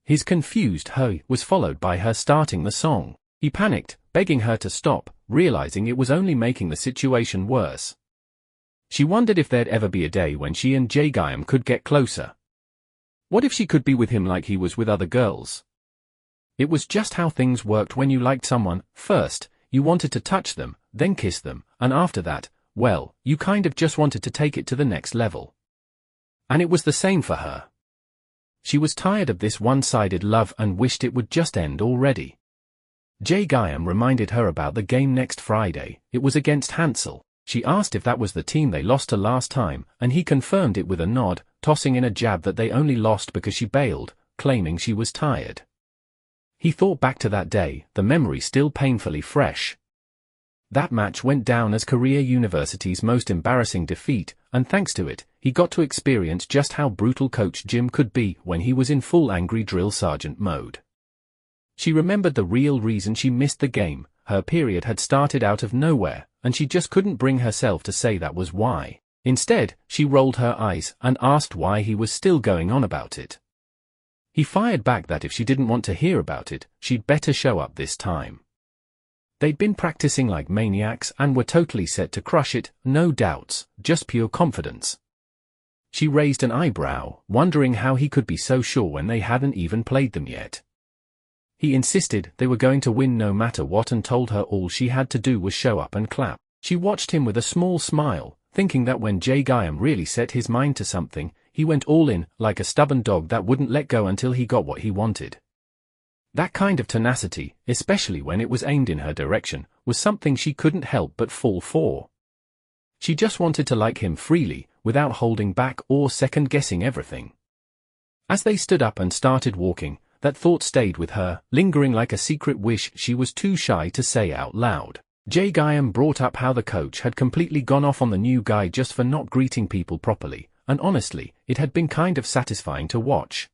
His confused "hey" was followed by her starting the song. He panicked, begging her to stop, realizing it was only making the situation worse. She wondered if there'd ever be a day when she and Jae-gyum could get closer. What if she could be with him like he was with other girls? It was just how things worked when you liked someone. First, you wanted to touch them, then kiss them, and after that, well, you kind of just wanted to take it to the next level. And it was the same for her. She was tired of this one-sided love and wished it would just end already. Jae-gyum reminded her about the game next Friday. It was against Hansel. She asked if that was the team they lost to last time, and he confirmed it with a nod, tossing in a jab that they only lost because she bailed, claiming she was tired. He thought back to that day, the memory still painfully fresh. That match went down as Korea University's most embarrassing defeat, and thanks to it, he got to experience just how brutal Coach Jim could be when he was in full angry drill sergeant mode. She remembered the real reason she missed the game. Her period had started out of nowhere, and she just couldn't bring herself to say that was why. Instead, she rolled her eyes and asked why he was still going on about it. He fired back that if she didn't want to hear about it, she'd better show up this time. They'd been practicing like maniacs and were totally set to crush it, no doubts, just pure confidence. She raised an eyebrow, wondering how he could be so sure when they hadn't even played them yet. He insisted they were going to win no matter what and told her all she had to do was show up and clap. She watched him with a small smile, thinking that when Jae-gyum really set his mind to something, he went all in, like a stubborn dog that wouldn't let go until he got what he wanted. That kind of tenacity, especially when it was aimed in her direction, was something she couldn't help but fall for. She just wanted to like him freely, without holding back or second-guessing everything. As they stood up and started walking, that thought stayed with her, lingering like a secret wish she was too shy to say out loud. Jae-gyum brought up how the coach had completely gone off on the new guy just for not greeting people properly, and honestly, it had been kind of satisfying to watch.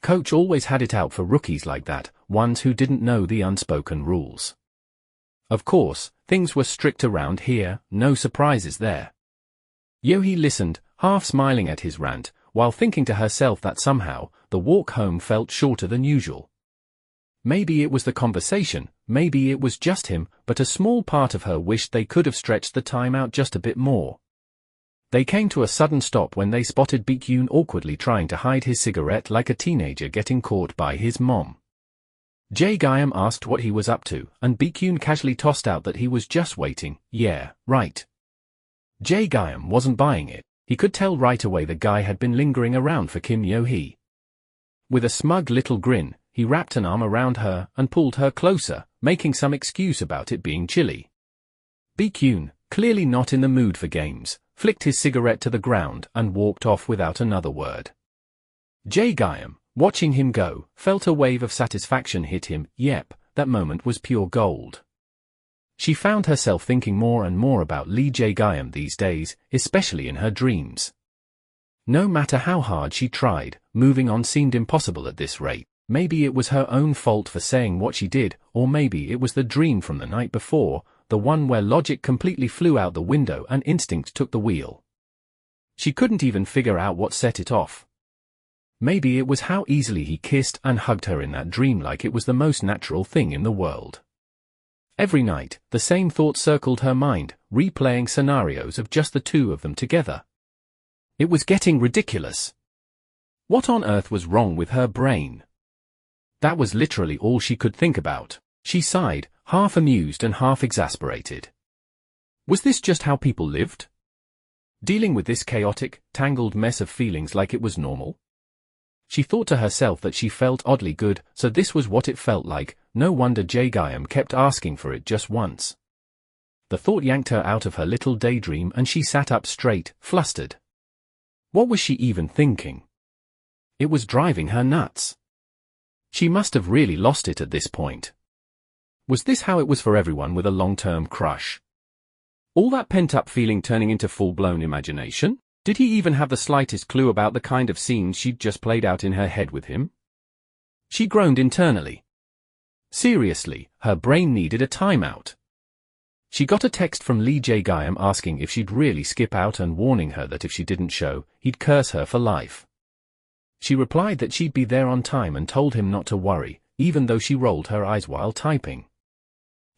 Coach always had it out for rookies like that, ones who didn't know the unspoken rules. Of course, things were strict around here, no surprises there. Yeo-hee listened, half smiling at his rant, while thinking to herself that somehow, the walk home felt shorter than usual. Maybe it was the conversation, maybe it was just him, but a small part of her wished they could have stretched the time out just a bit more. They came to a sudden stop when they spotted Baek Hyun awkwardly trying to hide his cigarette like a teenager getting caught by his mom. Jae-gyum asked what he was up to, and Baek Hyun casually tossed out that he was just waiting. Yeah, right. Jae-gyum wasn't buying it. He could tell right away the guy had been lingering around for Kim Yeo-hee. With a smug little grin, he wrapped an arm around her and pulled her closer, making some excuse about it being chilly. Baek Hyun, clearly not in the mood for games, flicked his cigarette to the ground and walked off without another word. Jae-gyum, watching him go, felt a wave of satisfaction hit him. Yep, that moment was pure gold. She found herself thinking more and more about Lee Jae-gyum these days, especially in her dreams. No matter how hard she tried, moving on seemed impossible at this rate. Maybe it was her own fault for saying what she did, or maybe it was the dream from the night before, the one where logic completely flew out the window and instinct took the wheel. She couldn't even figure out what set it off. Maybe it was how easily he kissed and hugged her in that dream, like it was the most natural thing in the world. Every night, the same thought circled her mind, replaying scenarios of just the two of them together. It was getting ridiculous. What on earth was wrong with her brain? That was literally all she could think about. She sighed, half amused and half exasperated. Was this just how people lived? Dealing with this chaotic, tangled mess of feelings like it was normal? She thought to herself that she felt oddly good, so this was what it felt like. No wonder Jae-gyum kept asking for it just once. The thought yanked her out of her little daydream and she sat up straight, flustered. What was she even thinking? It was driving her nuts. She must have really lost it at this point. Was this how it was for everyone with a long-term crush? All that pent-up feeling turning into full-blown imagination? Did he even have the slightest clue about the kind of scenes she'd just played out in her head with him? She groaned internally. Seriously, her brain needed a timeout. She got a text from Lee Jae-gyum asking if she'd really skip out and warning her that if she didn't show, he'd curse her for life. She replied that she'd be there on time and told him not to worry, even though she rolled her eyes while typing.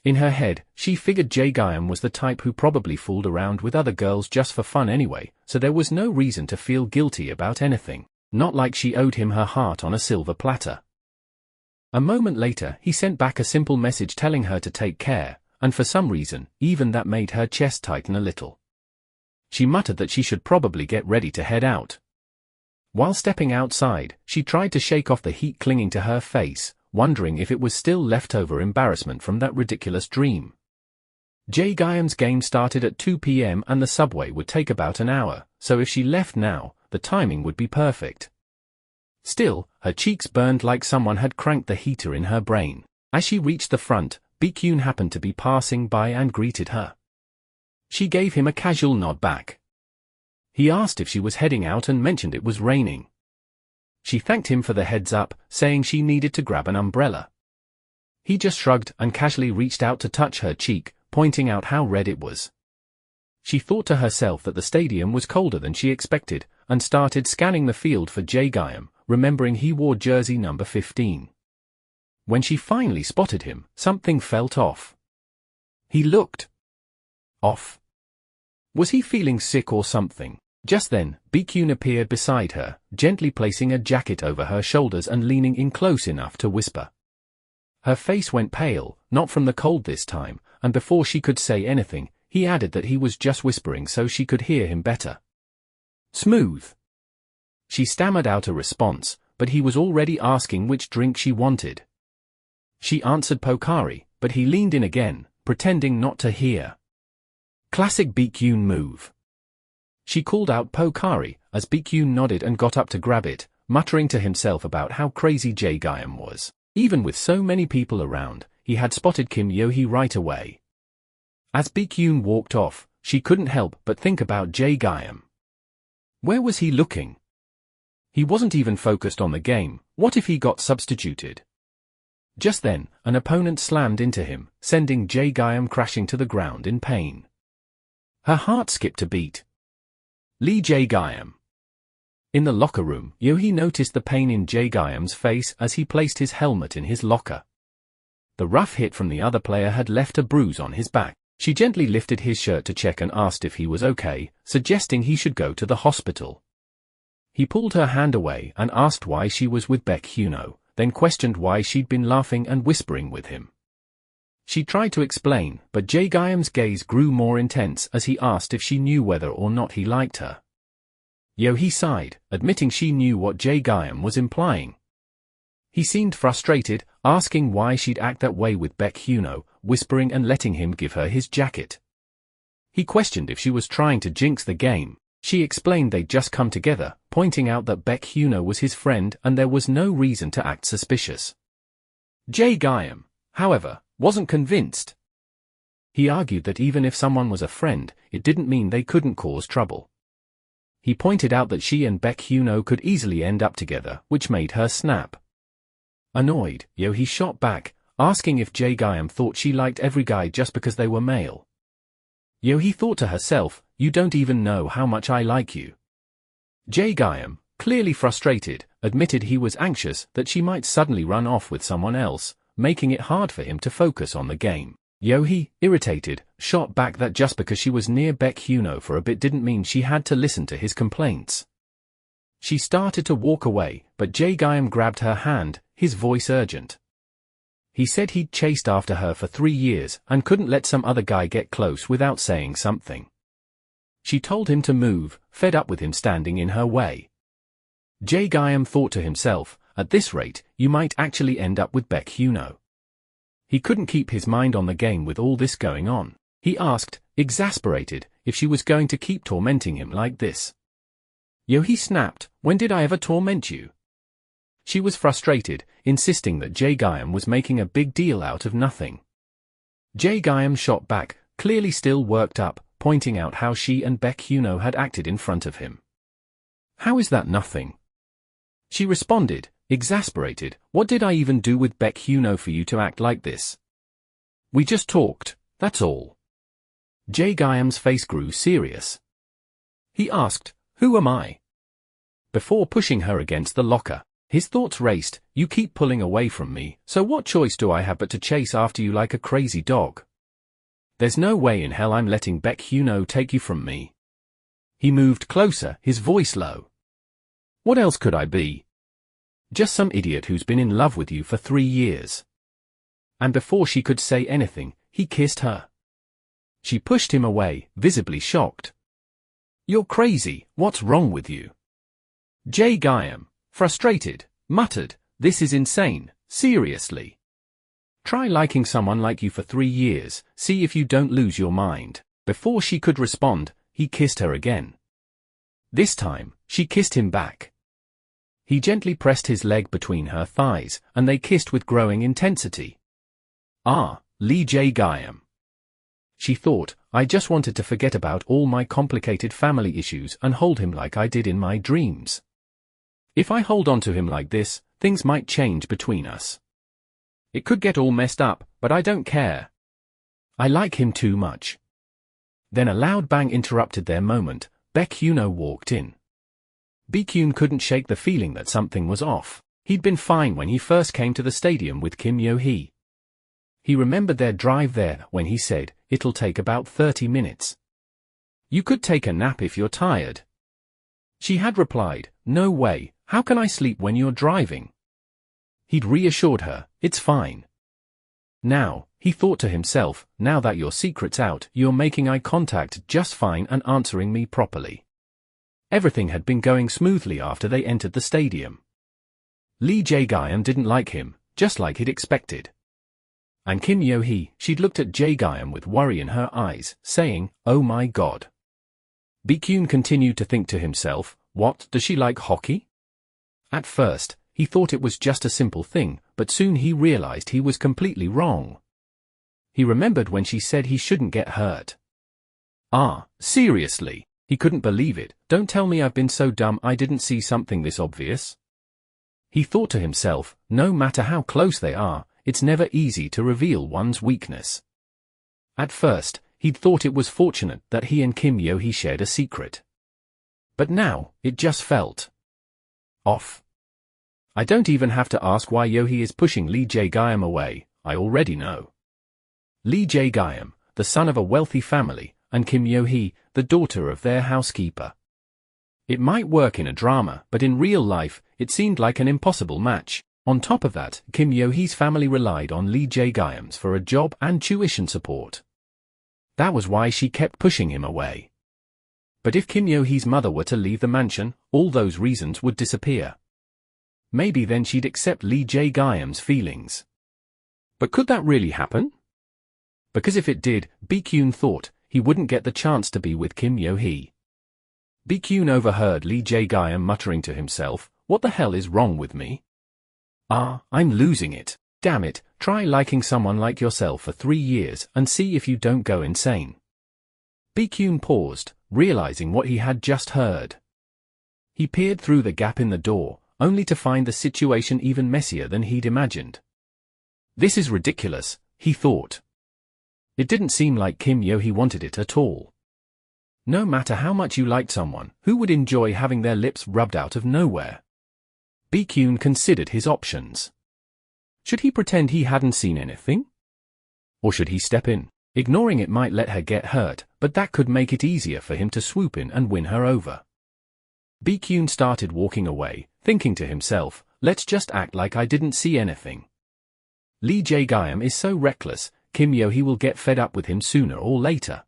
In her head, she figured Jae-gyum was the type who probably fooled around with other girls just for fun anyway, so there was no reason to feel guilty about anything, not like she owed him her heart on a silver platter. A moment later, he sent back a simple message telling her to take care, and for some reason, even that made her chest tighten a little. She muttered that she should probably get ready to head out. While stepping outside, she tried to shake off the heat clinging to her face, wondering if it was still leftover embarrassment from that ridiculous dream. Jae-gyum's game started at 2 p.m. and the subway would take about an hour, so if she left now, the timing would be perfect. Still, her cheeks burned like someone had cranked the heater in her brain. As she reached the front, Baek Hyun happened to be passing by and greeted her. She gave him a casual nod back. He asked if she was heading out and mentioned it was raining. She thanked him for the heads up, saying she needed to grab an umbrella. He just shrugged and casually reached out to touch her cheek, pointing out how red it was. She thought to herself that the stadium was colder than she expected, and started scanning the field for Jae-gyum, remembering he wore jersey number 15. When she finally spotted him, something felt off. He looked off. Was he feeling sick or something? Just then, Baek Hyun appeared beside her, gently placing a jacket over her shoulders and leaning in close enough to whisper. Her face went pale, not from the cold this time, and before she could say anything, he added that he was just whispering so she could hear him better. Smooth. She stammered out a response, but he was already asking which drink she wanted. She answered Pocari, but he leaned in again, pretending not to hear. Classic Baek Hyun move. She called out Pocari, as Baek Hyun nodded and got up to grab it, muttering to himself about how crazy Jae-gyum was. Even with so many people around, he had spotted Kim Yeo-hee right away. As Baek Hyun walked off, she couldn't help but think about Jae-gyum. Where was he looking? He wasn't even focused on the game. What if he got substituted? Just then, an opponent slammed into him, sending Jae crashing to the ground in pain. Her heart skipped a beat. Lee Jae. In the locker room, Yeo-hee noticed the pain in Jae face as he placed his helmet in his locker. The rough hit from the other player had left a bruise on his back. She gently lifted his shirt to check and asked if he was okay, suggesting he should go to the hospital. He pulled her hand away and asked why she was with Baek Hyun-oh, then questioned why she'd been laughing and whispering with him. She tried to explain, but Jae-gyeom's gaze grew more intense as he asked if she knew whether or not he liked her. Yeo-hee sighed, admitting she knew what Jae-gyeom was implying. He seemed frustrated, asking why she'd act that way with Baek Hyun-oh, whispering and letting him give her his jacket. He questioned if she was trying to jinx the game. She explained they'd just come together, pointing out that Baek Hyun-oh was his friend and there was no reason to act suspicious. Jae-gyeom, however, wasn't convinced. He argued that even if someone was a friend, it didn't mean they couldn't cause trouble. He pointed out that she and Baek Hyun-oh could easily end up together, which made her snap. Annoyed, Yeo-hee shot back, asking if Jae-gyeom thought she liked every guy just because they were male. Yeo-hee thought to herself, "You don't even know how much I like you." Jae-gyeom, clearly frustrated, admitted he was anxious that she might suddenly run off with someone else, making it hard for him to focus on the game. Yeo-hee, irritated, shot back that just because she was near Baek Hyun-oh for a bit didn't mean she had to listen to his complaints. She started to walk away, but Jae-gyeom grabbed her hand, his voice urgent. He said he'd chased after her for 3 years and couldn't let some other guy get close without saying something. She told him to move, fed up with him standing in her way. Jae-gyeom thought to himself, at this rate, you might actually end up with Baek Hyun-oh. He couldn't keep his mind on the game with all this going on. He asked, exasperated, if she was going to keep tormenting him like this. Yeo-hee snapped, "When did I ever torment you?" She was frustrated, insisting that Jae-gyeom was making a big deal out of nothing. Jae-gyeom shot back, clearly still worked up, pointing out how she and Baek Hyun-oh had acted in front of him. "How is that nothing?" She responded, exasperated, "What did I even do with Baek Hyun-oh for you to act like this? We just talked, that's all." Jae-gyeom's face grew serious. He asked, "Who am I?" Before pushing her against the locker. His thoughts raced, "You keep pulling away from me, so what choice do I have but to chase after you like a crazy dog? There's no way in hell I'm letting Baek Hyun-oh take you from me." He moved closer, his voice low. "What else could I be? Just some idiot who's been in love with you for 3 years." And before she could say anything, he kissed her. She pushed him away, visibly shocked. "You're crazy, what's wrong with you?" Jae-gyeom, frustrated, muttered, "This is insane, seriously. Try liking someone like you for 3 years, see if you don't lose your mind." Before she could respond, he kissed her again. This time, she kissed him back. He gently pressed his leg between her thighs, and they kissed with growing intensity. Lee Jae-gyeom. She thought, "I just wanted to forget about all my complicated family issues and hold him like I did in my dreams. If I hold on to him like this, things might change between us. It could get all messed up, but I don't care. I like him too much." Then a loud bang interrupted their moment. Baek Hyun-oh walked in. Baek-hyun couldn't shake the feeling that something was off. He'd been fine when he first came to the stadium with Kim Yeo-hee. He remembered their drive there when he said, "It'll take about 30 minutes. You could take a nap if you're tired." She had replied, "No way, how can I sleep when you're driving?" He'd reassured her, "It's fine." Now, he thought to himself, now that your secret's out, you're making eye contact just fine and answering me properly. Everything had been going smoothly after they entered the stadium. Lee Jae-gyeom didn't like him, just like he'd expected. And Kim Yeo-hee, she'd looked at Jae-gyeom with worry in her eyes, saying, "Oh my god." Baek-hyun continued to think to himself, "What, does she like hockey?" At first, he thought it was just a simple thing, but soon he realized he was completely wrong. He remembered when she said he shouldn't get hurt. Seriously. He couldn't believe it. Don't tell me I've been so dumb I didn't see something this obvious. He thought to himself, no matter how close they are, it's never easy to reveal one's weakness. At first, he'd thought it was fortunate that he and Kim Yeo-hee shared a secret. But now, it just felt off. I don't even have to ask why Yeo-hee is pushing Lee Jae-gyum away, I already know. Lee Jae-gyum, the son of a wealthy family, and Kim Yeo-hee, the daughter of their housekeeper. It might work in a drama, but in real life, it seemed like an impossible match. On top of that, Kim Yeo-hee's family relied on Lee Jae-gyum's for a job and tuition support. That was why she kept pushing him away. But if Kim Yeo-hee's mother were to leave the mansion, all those reasons would disappear. Maybe then she'd accept Lee Jae-gyum's feelings. But could that really happen? Because if it did, Baek Hyun thought he wouldn't get the chance to be with Kim Yeo-hee. Baek Hyun overheard Lee Jae-gyum muttering to himself, "What the hell is wrong with me? I'm losing it. Damn it, try liking someone like yourself for 3 years and see if you don't go insane." Baek Hyun paused, realizing what he had just heard. He peered through the gap in the door, only to find the situation even messier than he'd imagined. This is ridiculous, he thought. It didn't seem like Kim Yeo-hee wanted it at all. No matter how much you liked someone, who would enjoy having their lips rubbed out of nowhere? Baek Hyun considered his options. Should he pretend he hadn't seen anything? Or should he step in? Ignoring it might let her get hurt, but that could make it easier for him to swoop in and win her over. Baek Hyun started walking away, thinking to himself, let's just act like I didn't see anything. Lee Jae-gyum is so reckless, Kim Yeo-hee will get fed up with him sooner or later.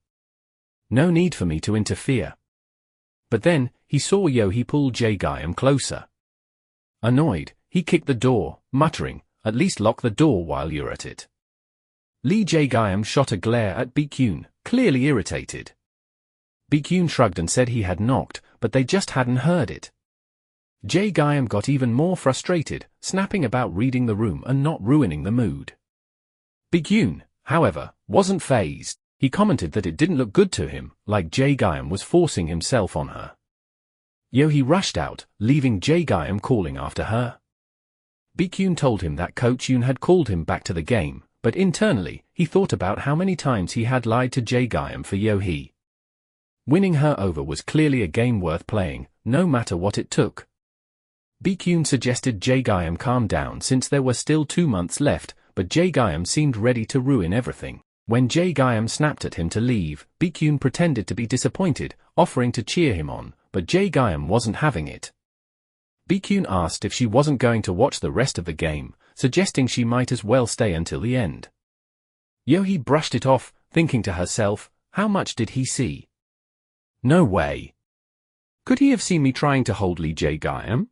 No need for me to interfere. But then, he saw Yeo-hee pull Jae-gyum closer. Annoyed, he kicked the door, muttering, "At least lock the door while you're at it." Lee Jae-gyum shot a glare at Baek Hyun, clearly irritated. Baek Hyun shrugged and said he had knocked, but they just hadn't heard it. Jae-gyum got even more frustrated, snapping about reading the room and not ruining the mood. Baek Hyun, however, wasn't fazed. He commented that it didn't look good to him, like Jae-gyum was forcing himself on her. Yeo-hee rushed out, leaving Jae-gyum calling after her. Baek Hyun told him that Coach Yoon had called him back to the game, but internally, he thought about how many times he had lied to Jae-gyum for Yeo-hee. Winning her over was clearly a game worth playing, no matter what it took. Baek Hyun suggested Jae-gyum calm down since there were still 2 months left, but Jae-gyum seemed ready to ruin everything. When Jae-gyum snapped at him to leave, Baek Hyun pretended to be disappointed, offering to cheer him on, but Jae-gyum wasn't having it. Baek Hyun asked if she wasn't going to watch the rest of the game, suggesting she might as well stay until the end. Yeo-hee brushed it off, thinking to herself, how much did he see? No way. Could he have seen me trying to hold Lee Jae-gyum?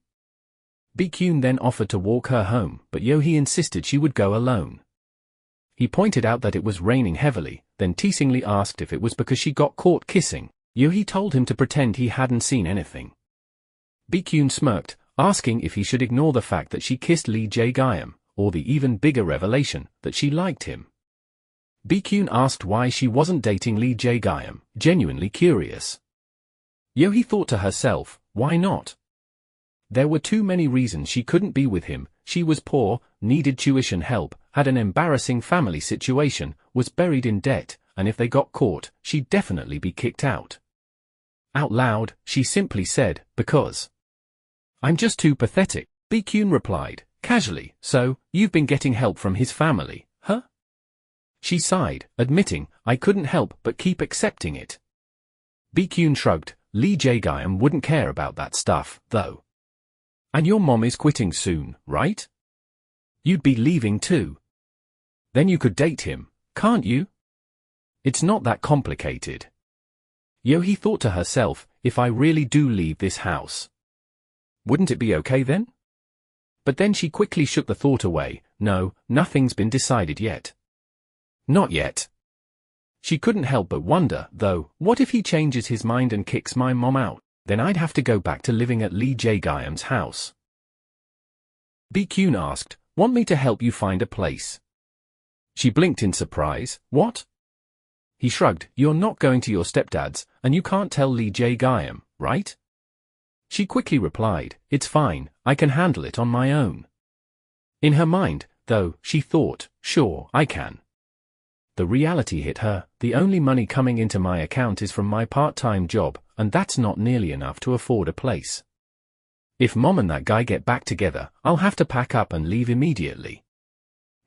Baek Hyun then offered to walk her home, but Yeo-hee insisted she would go alone. He pointed out that it was raining heavily, then teasingly asked if it was because she got caught kissing. Yeo-hee told him to pretend he hadn't seen anything. Baek Hyun smirked, asking if he should ignore the fact that she kissed Lee Jae-gyum, or the even bigger revelation, that she liked him. Baek Hyun asked why she wasn't dating Lee Jae-gyum, genuinely curious. Yeo-hee thought to herself, why not? There were too many reasons she couldn't be with him. She was poor, needed tuition help, had an embarrassing family situation, was buried in debt, and if they got caught, she'd definitely be kicked out. Out loud, she simply said, because. I'm just too pathetic, Baek Hyun replied, casually, so, you've been getting help from his family, huh? She sighed, admitting, I couldn't help but keep accepting it. Baek Hyun shrugged, Lee Jae-gyum wouldn't care about that stuff, though. And your mom is quitting soon, right? You'd be leaving too. Then you could date him, can't you? It's not that complicated. Yeo-hee thought to herself, if I really do leave this house, wouldn't it be okay then? But then she quickly shook the thought away, no, nothing's been decided yet. Not yet. She couldn't help but wonder, though, what if he changes his mind and kicks my mom out? Then I'd have to go back to living at Lee Jae-gyum's house. Baek Hyun asked, want me to help you find a place? She blinked in surprise, what? He shrugged. You're not going to your stepdad's, and you can't tell Lee Jae-gyum, right? She quickly replied, it's fine, I can handle it on my own. In her mind, though, she thought, sure, I can. The reality hit her. The only money coming into my account is from my part-time job, and that's not nearly enough to afford a place. If Mom and that guy get back together, I'll have to pack up and leave immediately.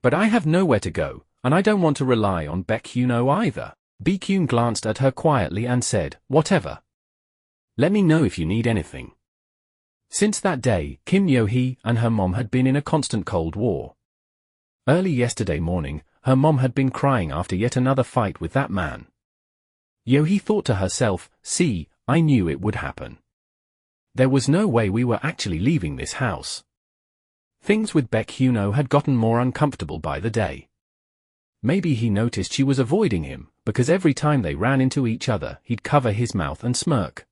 But I have nowhere to go, and I don't want to rely on Baek Hyun-oh either. Baek Hyun glanced at her quietly and said, whatever. Let me know if you need anything. Since that day, Kim Yeo-hee and her mom had been in a constant Cold War. Early yesterday morning, her mom had been crying after yet another fight with that man. Yeo-hee thought to herself, see, I knew it would happen. There was no way we were actually leaving this house. Things with Baek Hyun-oh had gotten more uncomfortable by the day. Maybe he noticed she was avoiding him, because every time they ran into each other, he'd cover his mouth and smirk.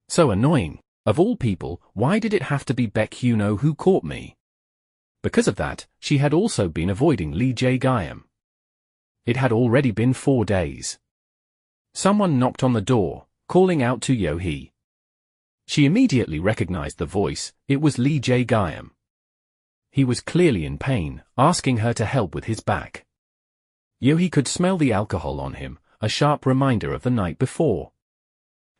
So annoying. Of all people, why did it have to be Baek Hyun-oh who caught me? Because of that, she had also been avoiding Lee Jae-gyum. It had already been 4 days. Someone knocked on the door, calling out to Yeo-hee. She immediately recognized the voice. It was Lee Jae-gyum. He was clearly in pain, asking her to help with his back. Yeo-hee could smell the alcohol on him, a sharp reminder of the night before.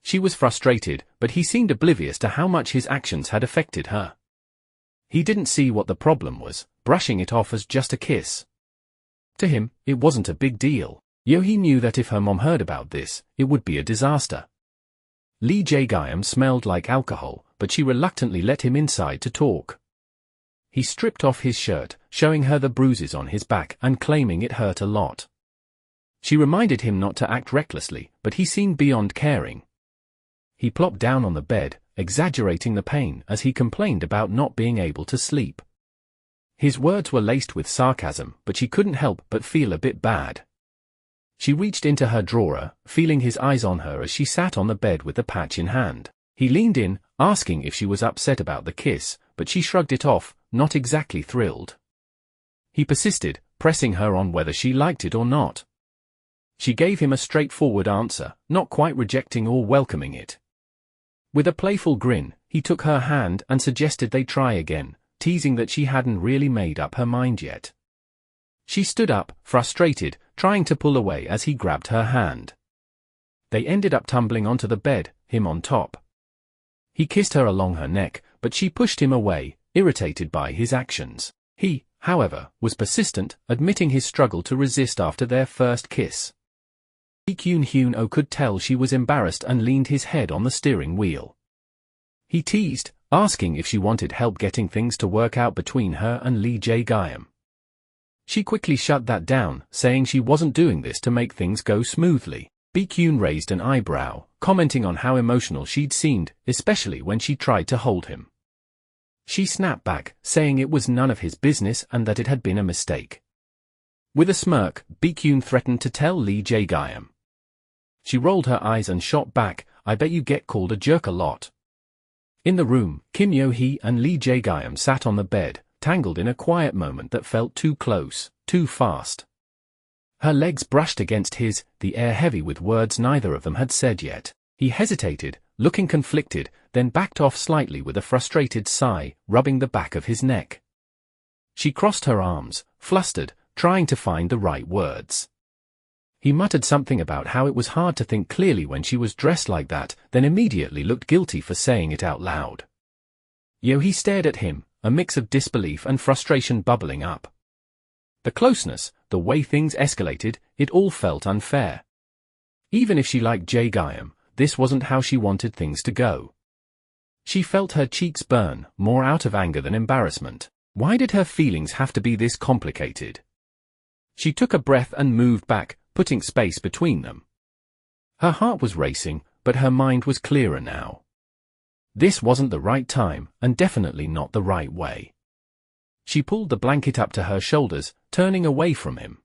She was frustrated, but he seemed oblivious to how much his actions had affected her. He didn't see what the problem was, brushing it off as just a kiss. To him, it wasn't a big deal. Yeo-hee knew that if her mom heard about this, it would be a disaster. Lee Jae-gyum smelled like alcohol, but she reluctantly let him inside to talk. He stripped off his shirt, showing her the bruises on his back and claiming it hurt a lot. She reminded him not to act recklessly, but he seemed beyond caring. He plopped down on the bed, exaggerating the pain as he complained about not being able to sleep. His words were laced with sarcasm, but she couldn't help but feel a bit bad. She reached into her drawer, feeling his eyes on her as she sat on the bed with the patch in hand. He leaned in, asking if she was upset about the kiss, but she shrugged it off, not exactly thrilled. He persisted, pressing her on whether she liked it or not. She gave him a straightforward answer, not quite rejecting or welcoming it. With a playful grin, he took her hand and suggested they try again, teasing that she hadn't really made up her mind yet. She stood up, frustrated, trying to pull away as he grabbed her hand. They ended up tumbling onto the bed, him on top. He kissed her along her neck, but she pushed him away, irritated by his actions. He, however, was persistent, admitting his struggle to resist after their first kiss. Baek Hyun-oh could tell she was embarrassed and leaned his head on the steering wheel. He teased, asking if she wanted help getting things to work out between her and Lee Jae-gyum. She quickly shut that down, saying she wasn't doing this to make things go smoothly. Baek Hyun raised an eyebrow, commenting on how emotional she'd seemed, especially when she tried to hold him. She snapped back, saying it was none of his business and that it had been a mistake. With a smirk, Baek Hyun threatened to tell Lee Jae-gyum. She rolled her eyes and shot back, I bet you get called a jerk a lot. In the room, Kim Yeo-hee and Lee Jae-gyum sat on the bed, tangled in a quiet moment that felt too close, too fast. Her legs brushed against his, the air heavy with words neither of them had said yet. He hesitated, looking conflicted, then backed off slightly with a frustrated sigh, rubbing the back of his neck. She crossed her arms, flustered, trying to find the right words. He muttered something about how it was hard to think clearly when she was dressed like that, then immediately looked guilty for saying it out loud. Yeo-hee stared at him, a mix of disbelief and frustration bubbling up. The closeness, the way things escalated, it all felt unfair. Even if she liked Jae-gyum, this wasn't how she wanted things to go. She felt her cheeks burn, more out of anger than embarrassment. Why did her feelings have to be this complicated? She took a breath and moved back, putting space between them. Her heart was racing, but her mind was clearer now. This wasn't the right time, and definitely not the right way. She pulled the blanket up to her shoulders, turning away from him.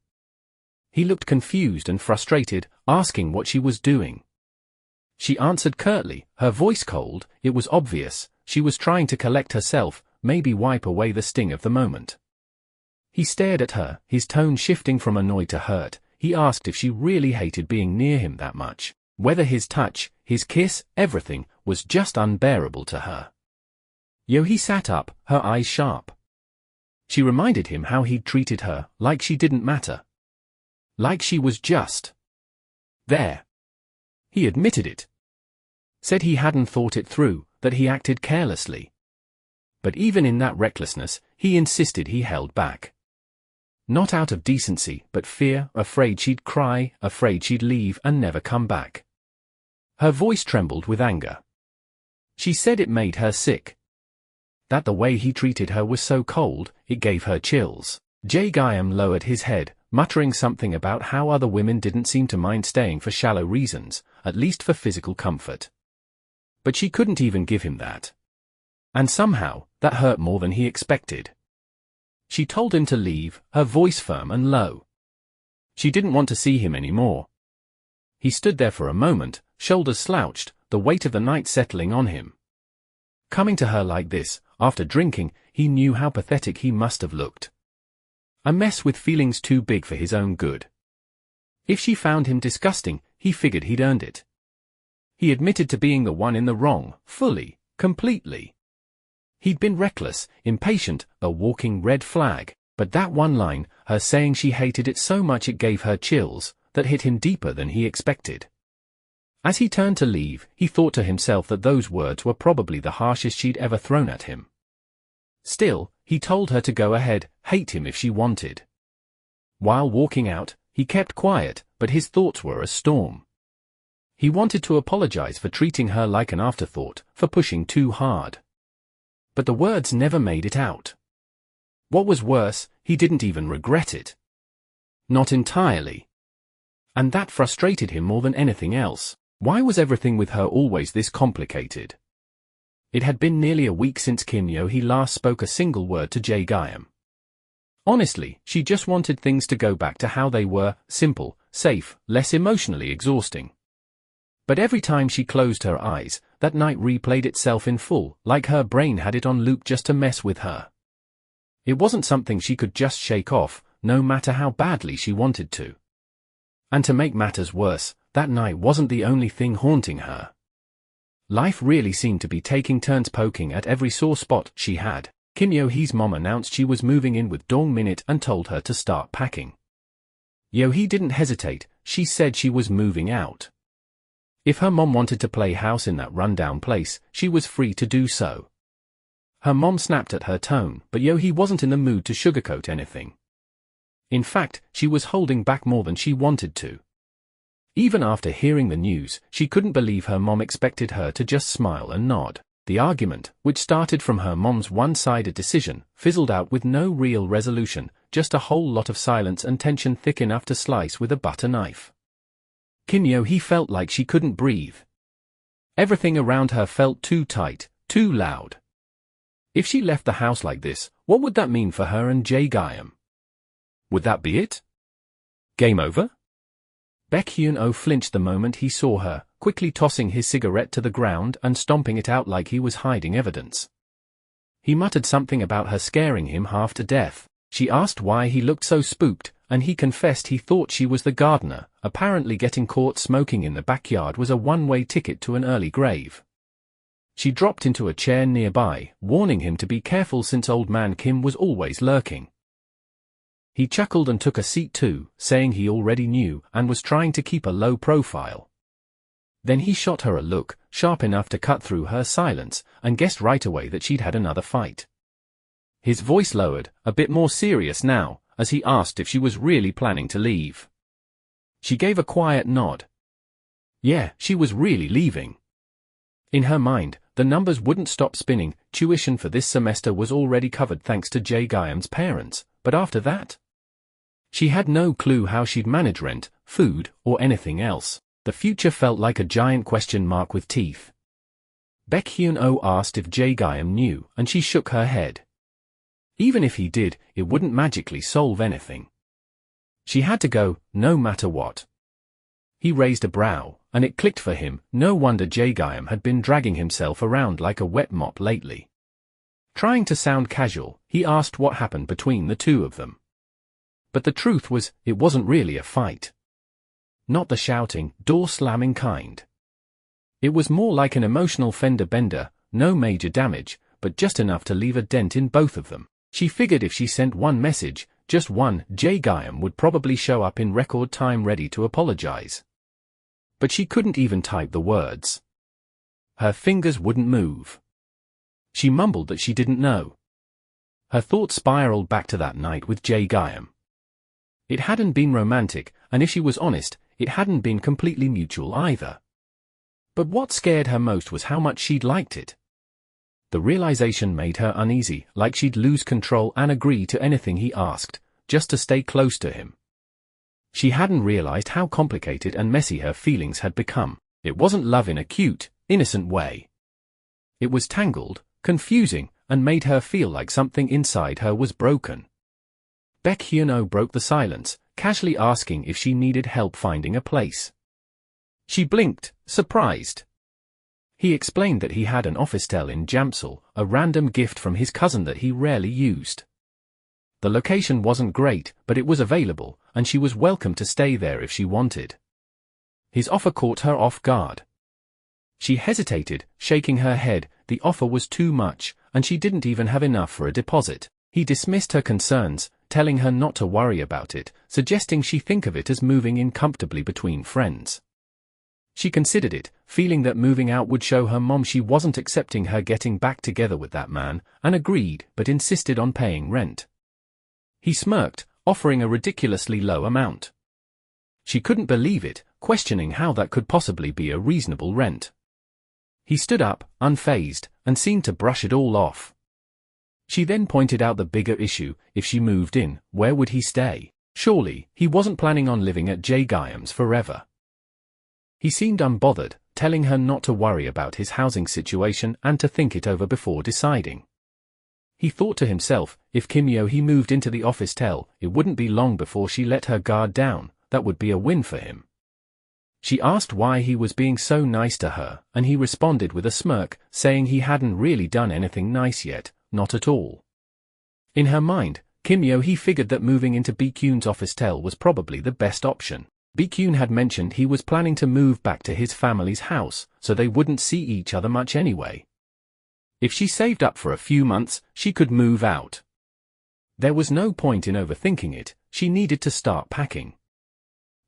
He looked confused and frustrated, asking what she was doing. She answered curtly, her voice cold. It was obvious, she was trying to collect herself, maybe wipe away the sting of the moment. He stared at her, his tone shifting from annoyed to hurt. he asked if she really hated being near him that much, whether his touch, his kiss, everything, was just unbearable to her. Yeo-hee sat up, her eyes sharp. She reminded him how he'd treated her, like she didn't matter. Like she was just there. He admitted it. Said he hadn't thought it through, that he acted carelessly. But even in that recklessness, he insisted he held back. Not out of decency, but fear, afraid she'd cry, afraid she'd leave and never come back. Her voice trembled with anger. She said it made her sick. That the way he treated her was so cold, it gave her chills. Jae-gyum lowered his head, muttering something about how other women didn't seem to mind staying for shallow reasons, at least for physical comfort. But she couldn't even give him that. And somehow, that hurt more than he expected. She told him to leave, her voice firm and low. She didn't want to see him anymore. He stood there for a moment, shoulders slouched, the weight of the night settling on him. Coming to her like this, after drinking, he knew how pathetic he must have looked. A mess with feelings too big for his own good. If she found him disgusting, he figured he'd earned it. He admitted to being the one in the wrong, fully, completely. He'd been reckless, impatient, a walking red flag, but that one line, her saying she hated it so much it gave her chills, that hit him deeper than he expected. As he turned to leave, he thought to himself that those words were probably the harshest she'd ever thrown at him. Still, he told her to go ahead, hate him if she wanted. While walking out, he kept quiet, but his thoughts were a storm. He wanted to apologize for treating her like an afterthought, for pushing too hard. But the words never made it out. What was worse, he didn't even regret it. Not entirely. And that frustrated him more than anything else. Why was everything with her always this complicated? It had been nearly a week since Kim Yeo-hee last spoke a single word to Jae-gyum. Honestly, she just wanted things to go back to how they were, simple, safe, less emotionally exhausting. But every time she closed her eyes, that night replayed itself in full, like her brain had it on loop just to mess with her. It wasn't something she could just shake off, no matter how badly she wanted to. And to make matters worse, that night wasn't the only thing haunting her. Life really seemed to be taking turns poking at every sore spot she had. Kim Yeo-hee's mom announced she was moving in with Dong Minute and told her to start packing. Yeo-hee didn't hesitate, she said she was moving out. If her mom wanted to play house in that rundown place, she was free to do so. Her mom snapped at her tone, but Yeo-hee wasn't in the mood to sugarcoat anything. In fact, she was holding back more than she wanted to. Even after hearing the news, she couldn't believe her mom expected her to just smile and nod. The argument, which started from her mom's one-sided decision, fizzled out with no real resolution, just a whole lot of silence and tension thick enough to slice with a butter knife. Kim Yeo-hee felt like she couldn't breathe. Everything around her felt too tight, too loud. If she left the house like this, what would that mean for her and Jae-gyum? Would that be it? Game over? Baek Hyun-oh flinched the moment he saw her, quickly tossing his cigarette to the ground and stomping it out like he was hiding evidence. He muttered something about her scaring him half to death. She asked why he looked so spooked, and he confessed he thought she was the gardener. Apparently getting caught smoking in the backyard was a one-way ticket to an early grave. She dropped into a chair nearby, warning him to be careful since old man Kim was always lurking. He chuckled and took a seat too, saying he already knew and was trying to keep a low profile. Then he shot her a look, sharp enough to cut through her silence, and guessed right away that she'd had another fight. His voice lowered, a bit more serious now, as he asked if she was really planning to leave. She gave a quiet nod. Yeah, she was really leaving. In her mind, the numbers wouldn't stop spinning. Tuition for this semester was already covered thanks to Jae-gyum's parents, but after that? She had no clue how she'd manage rent, food, or anything else. The future felt like a giant question mark with teeth. Baek Hyun-oh asked if Jae-gyum knew, and she shook her head. Even if he did, it wouldn't magically solve anything. She had to go, no matter what. He raised a brow, and it clicked for him. No wonder Jae-gyum had been dragging himself around like a wet mop lately. Trying to sound casual, he asked what happened between the two of them. But the truth was, it wasn't really a fight. Not the shouting, door-slamming kind. It was more like an emotional fender bender, no major damage, but just enough to leave a dent in both of them. She figured if she sent one message, just one, Jae-gyum would probably show up in record time ready to apologize. But she couldn't even type the words. Her fingers wouldn't move. She mumbled that she didn't know. Her thoughts spiraled back to that night with Jae-gyum. It hadn't been romantic, and if she was honest, it hadn't been completely mutual either. But what scared her most was how much she'd liked it. The realization made her uneasy, like she'd lose control and agree to anything he asked, just to stay close to him. She hadn't realized how complicated and messy her feelings had become. It wasn't love in a cute, innocent way. It was tangled, confusing, and made her feel like something inside her was broken. Baek Hyun-oh broke the silence, casually asking if she needed help finding a place. She blinked, surprised. He explained that he had an office-tel in Jamsil, a random gift from his cousin that he rarely used. The location wasn't great, but it was available, and she was welcome to stay there if she wanted. His offer caught her off guard. She hesitated, shaking her head. The offer was too much, and she didn't even have enough for a deposit. He dismissed her concerns, telling her not to worry about it, suggesting she think of it as moving in comfortably between friends. She considered it, feeling that moving out would show her mom she wasn't accepting her getting back together with that man, and agreed but insisted on paying rent. He smirked, offering a ridiculously low amount. She couldn't believe it, questioning how that could possibly be a reasonable rent. He stood up, unfazed, and seemed to brush it all off. She then pointed out the bigger issue: if she moved in, where would he stay? Surely, he wasn't planning on living at Jae-gyum's forever. He seemed unbothered, telling her not to worry about his housing situation and to think it over before deciding. He thought to himself, if Kim Yeo-hee moved into the office-tel, it wouldn't be long before she let her guard down. That would be a win for him. She asked why he was being so nice to her, and he responded with a smirk, saying he hadn't really done anything nice yet, not at all. In her mind, Kim Yeo-hee figured that moving into Baek Hyun's office-tel was probably the best option. Baek Hyun had mentioned he was planning to move back to his family's house, so they wouldn't see each other much anyway. If she saved up for a few months, she could move out. There was no point in overthinking it. She needed to start packing.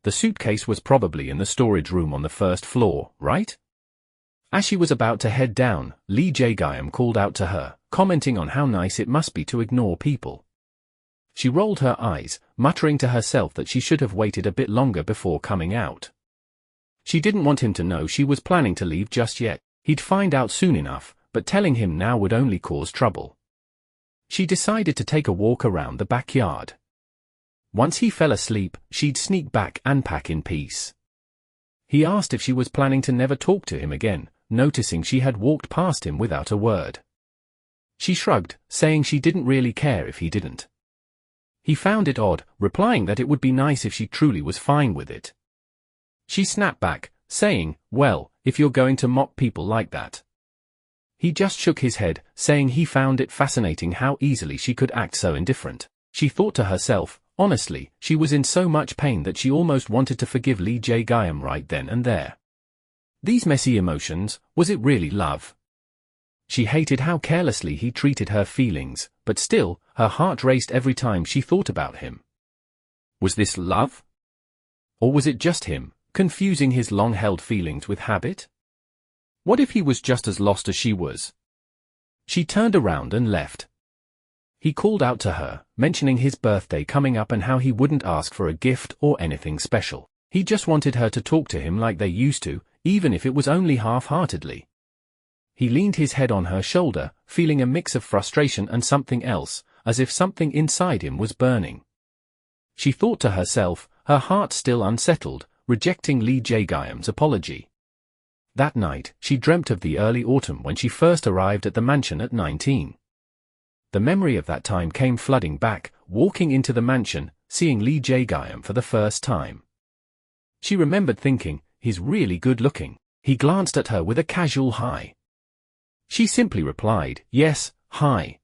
The suitcase was probably in the storage room on the first floor, right? As she was about to head down, Lee Jae-gyum called out to her, commenting on how nice it must be to ignore people. She rolled her eyes, muttering to herself that she should have waited a bit longer before coming out. She didn't want him to know she was planning to leave just yet. He'd find out soon enough, but telling him now would only cause trouble. She decided to take a walk around the backyard. Once he fell asleep, she'd sneak back and pack in peace. He asked if she was planning to never talk to him again, noticing she had walked past him without a word. She shrugged, saying she didn't really care if he didn't. He found it odd, replying that it would be nice if she truly was fine with it. She snapped back, saying, well, if you're going to mock people like that. He just shook his head, saying he found it fascinating how easily she could act so indifferent. She thought to herself, honestly, she was in so much pain that she almost wanted to forgive Lee Jae-gyum right then and there. These messy emotions, was it really love? She hated how carelessly he treated her feelings, but still, her heart raced every time she thought about him. Was this love? Or was it just him, confusing his long-held feelings with habit? What if he was just as lost as she was? She turned around and left. He called out to her, mentioning his birthday coming up and how he wouldn't ask for a gift or anything special. He just wanted her to talk to him like they used to, even if it was only half-heartedly. He leaned his head on her shoulder, feeling a mix of frustration and something else, as if something inside him was burning. She thought to herself, her heart still unsettled, rejecting Lee Jae-gyum's apology. That night, she dreamt of the early autumn when she first arrived at the mansion at 19. The memory of that time came flooding back, walking into the mansion, seeing Lee Jae-gyum for the first time. She remembered thinking, he's really good looking. He glanced at her with a casual hi. She simply replied, yes, hi.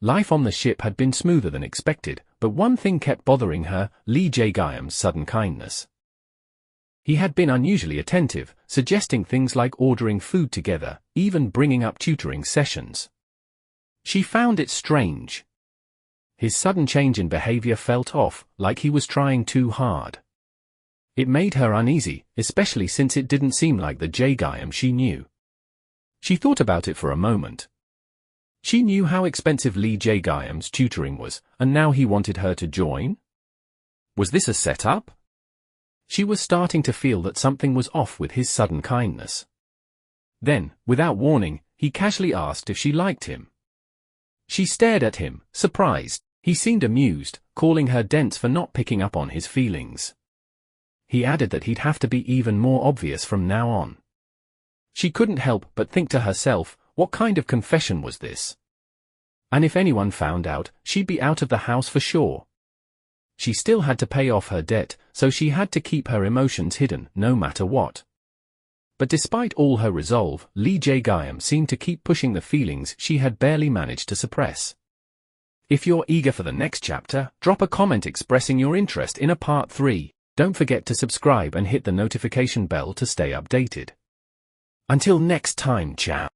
Life on the ship had been smoother than expected, but one thing kept bothering her: Lee Jae-gyum's sudden kindness. He had been unusually attentive, suggesting things like ordering food together, even bringing up tutoring sessions. She found it strange. His sudden change in behavior felt off, like he was trying too hard. It made her uneasy, especially since it didn't seem like the Jae-gyum she knew. She thought about it for a moment. She knew how expensive Lee Jae-gyum's tutoring was, and now he wanted her to join? Was this a setup? She was starting to feel that something was off with his sudden kindness. Then, without warning, he casually asked if she liked him. She stared at him, surprised. He seemed amused, calling her dense for not picking up on his feelings. He added that he'd have to be even more obvious from now on. She couldn't help but think to herself, what kind of confession was this? And if anyone found out, she'd be out of the house for sure. She still had to pay off her debt, so she had to keep her emotions hidden, no matter what. But despite all her resolve, Lee Jae-gyum seemed to keep pushing the feelings she had barely managed to suppress. If you're eager for the next chapter, drop a comment expressing your interest in a part 3. Don't forget to subscribe and hit the notification bell to stay updated. Until next time, ciao.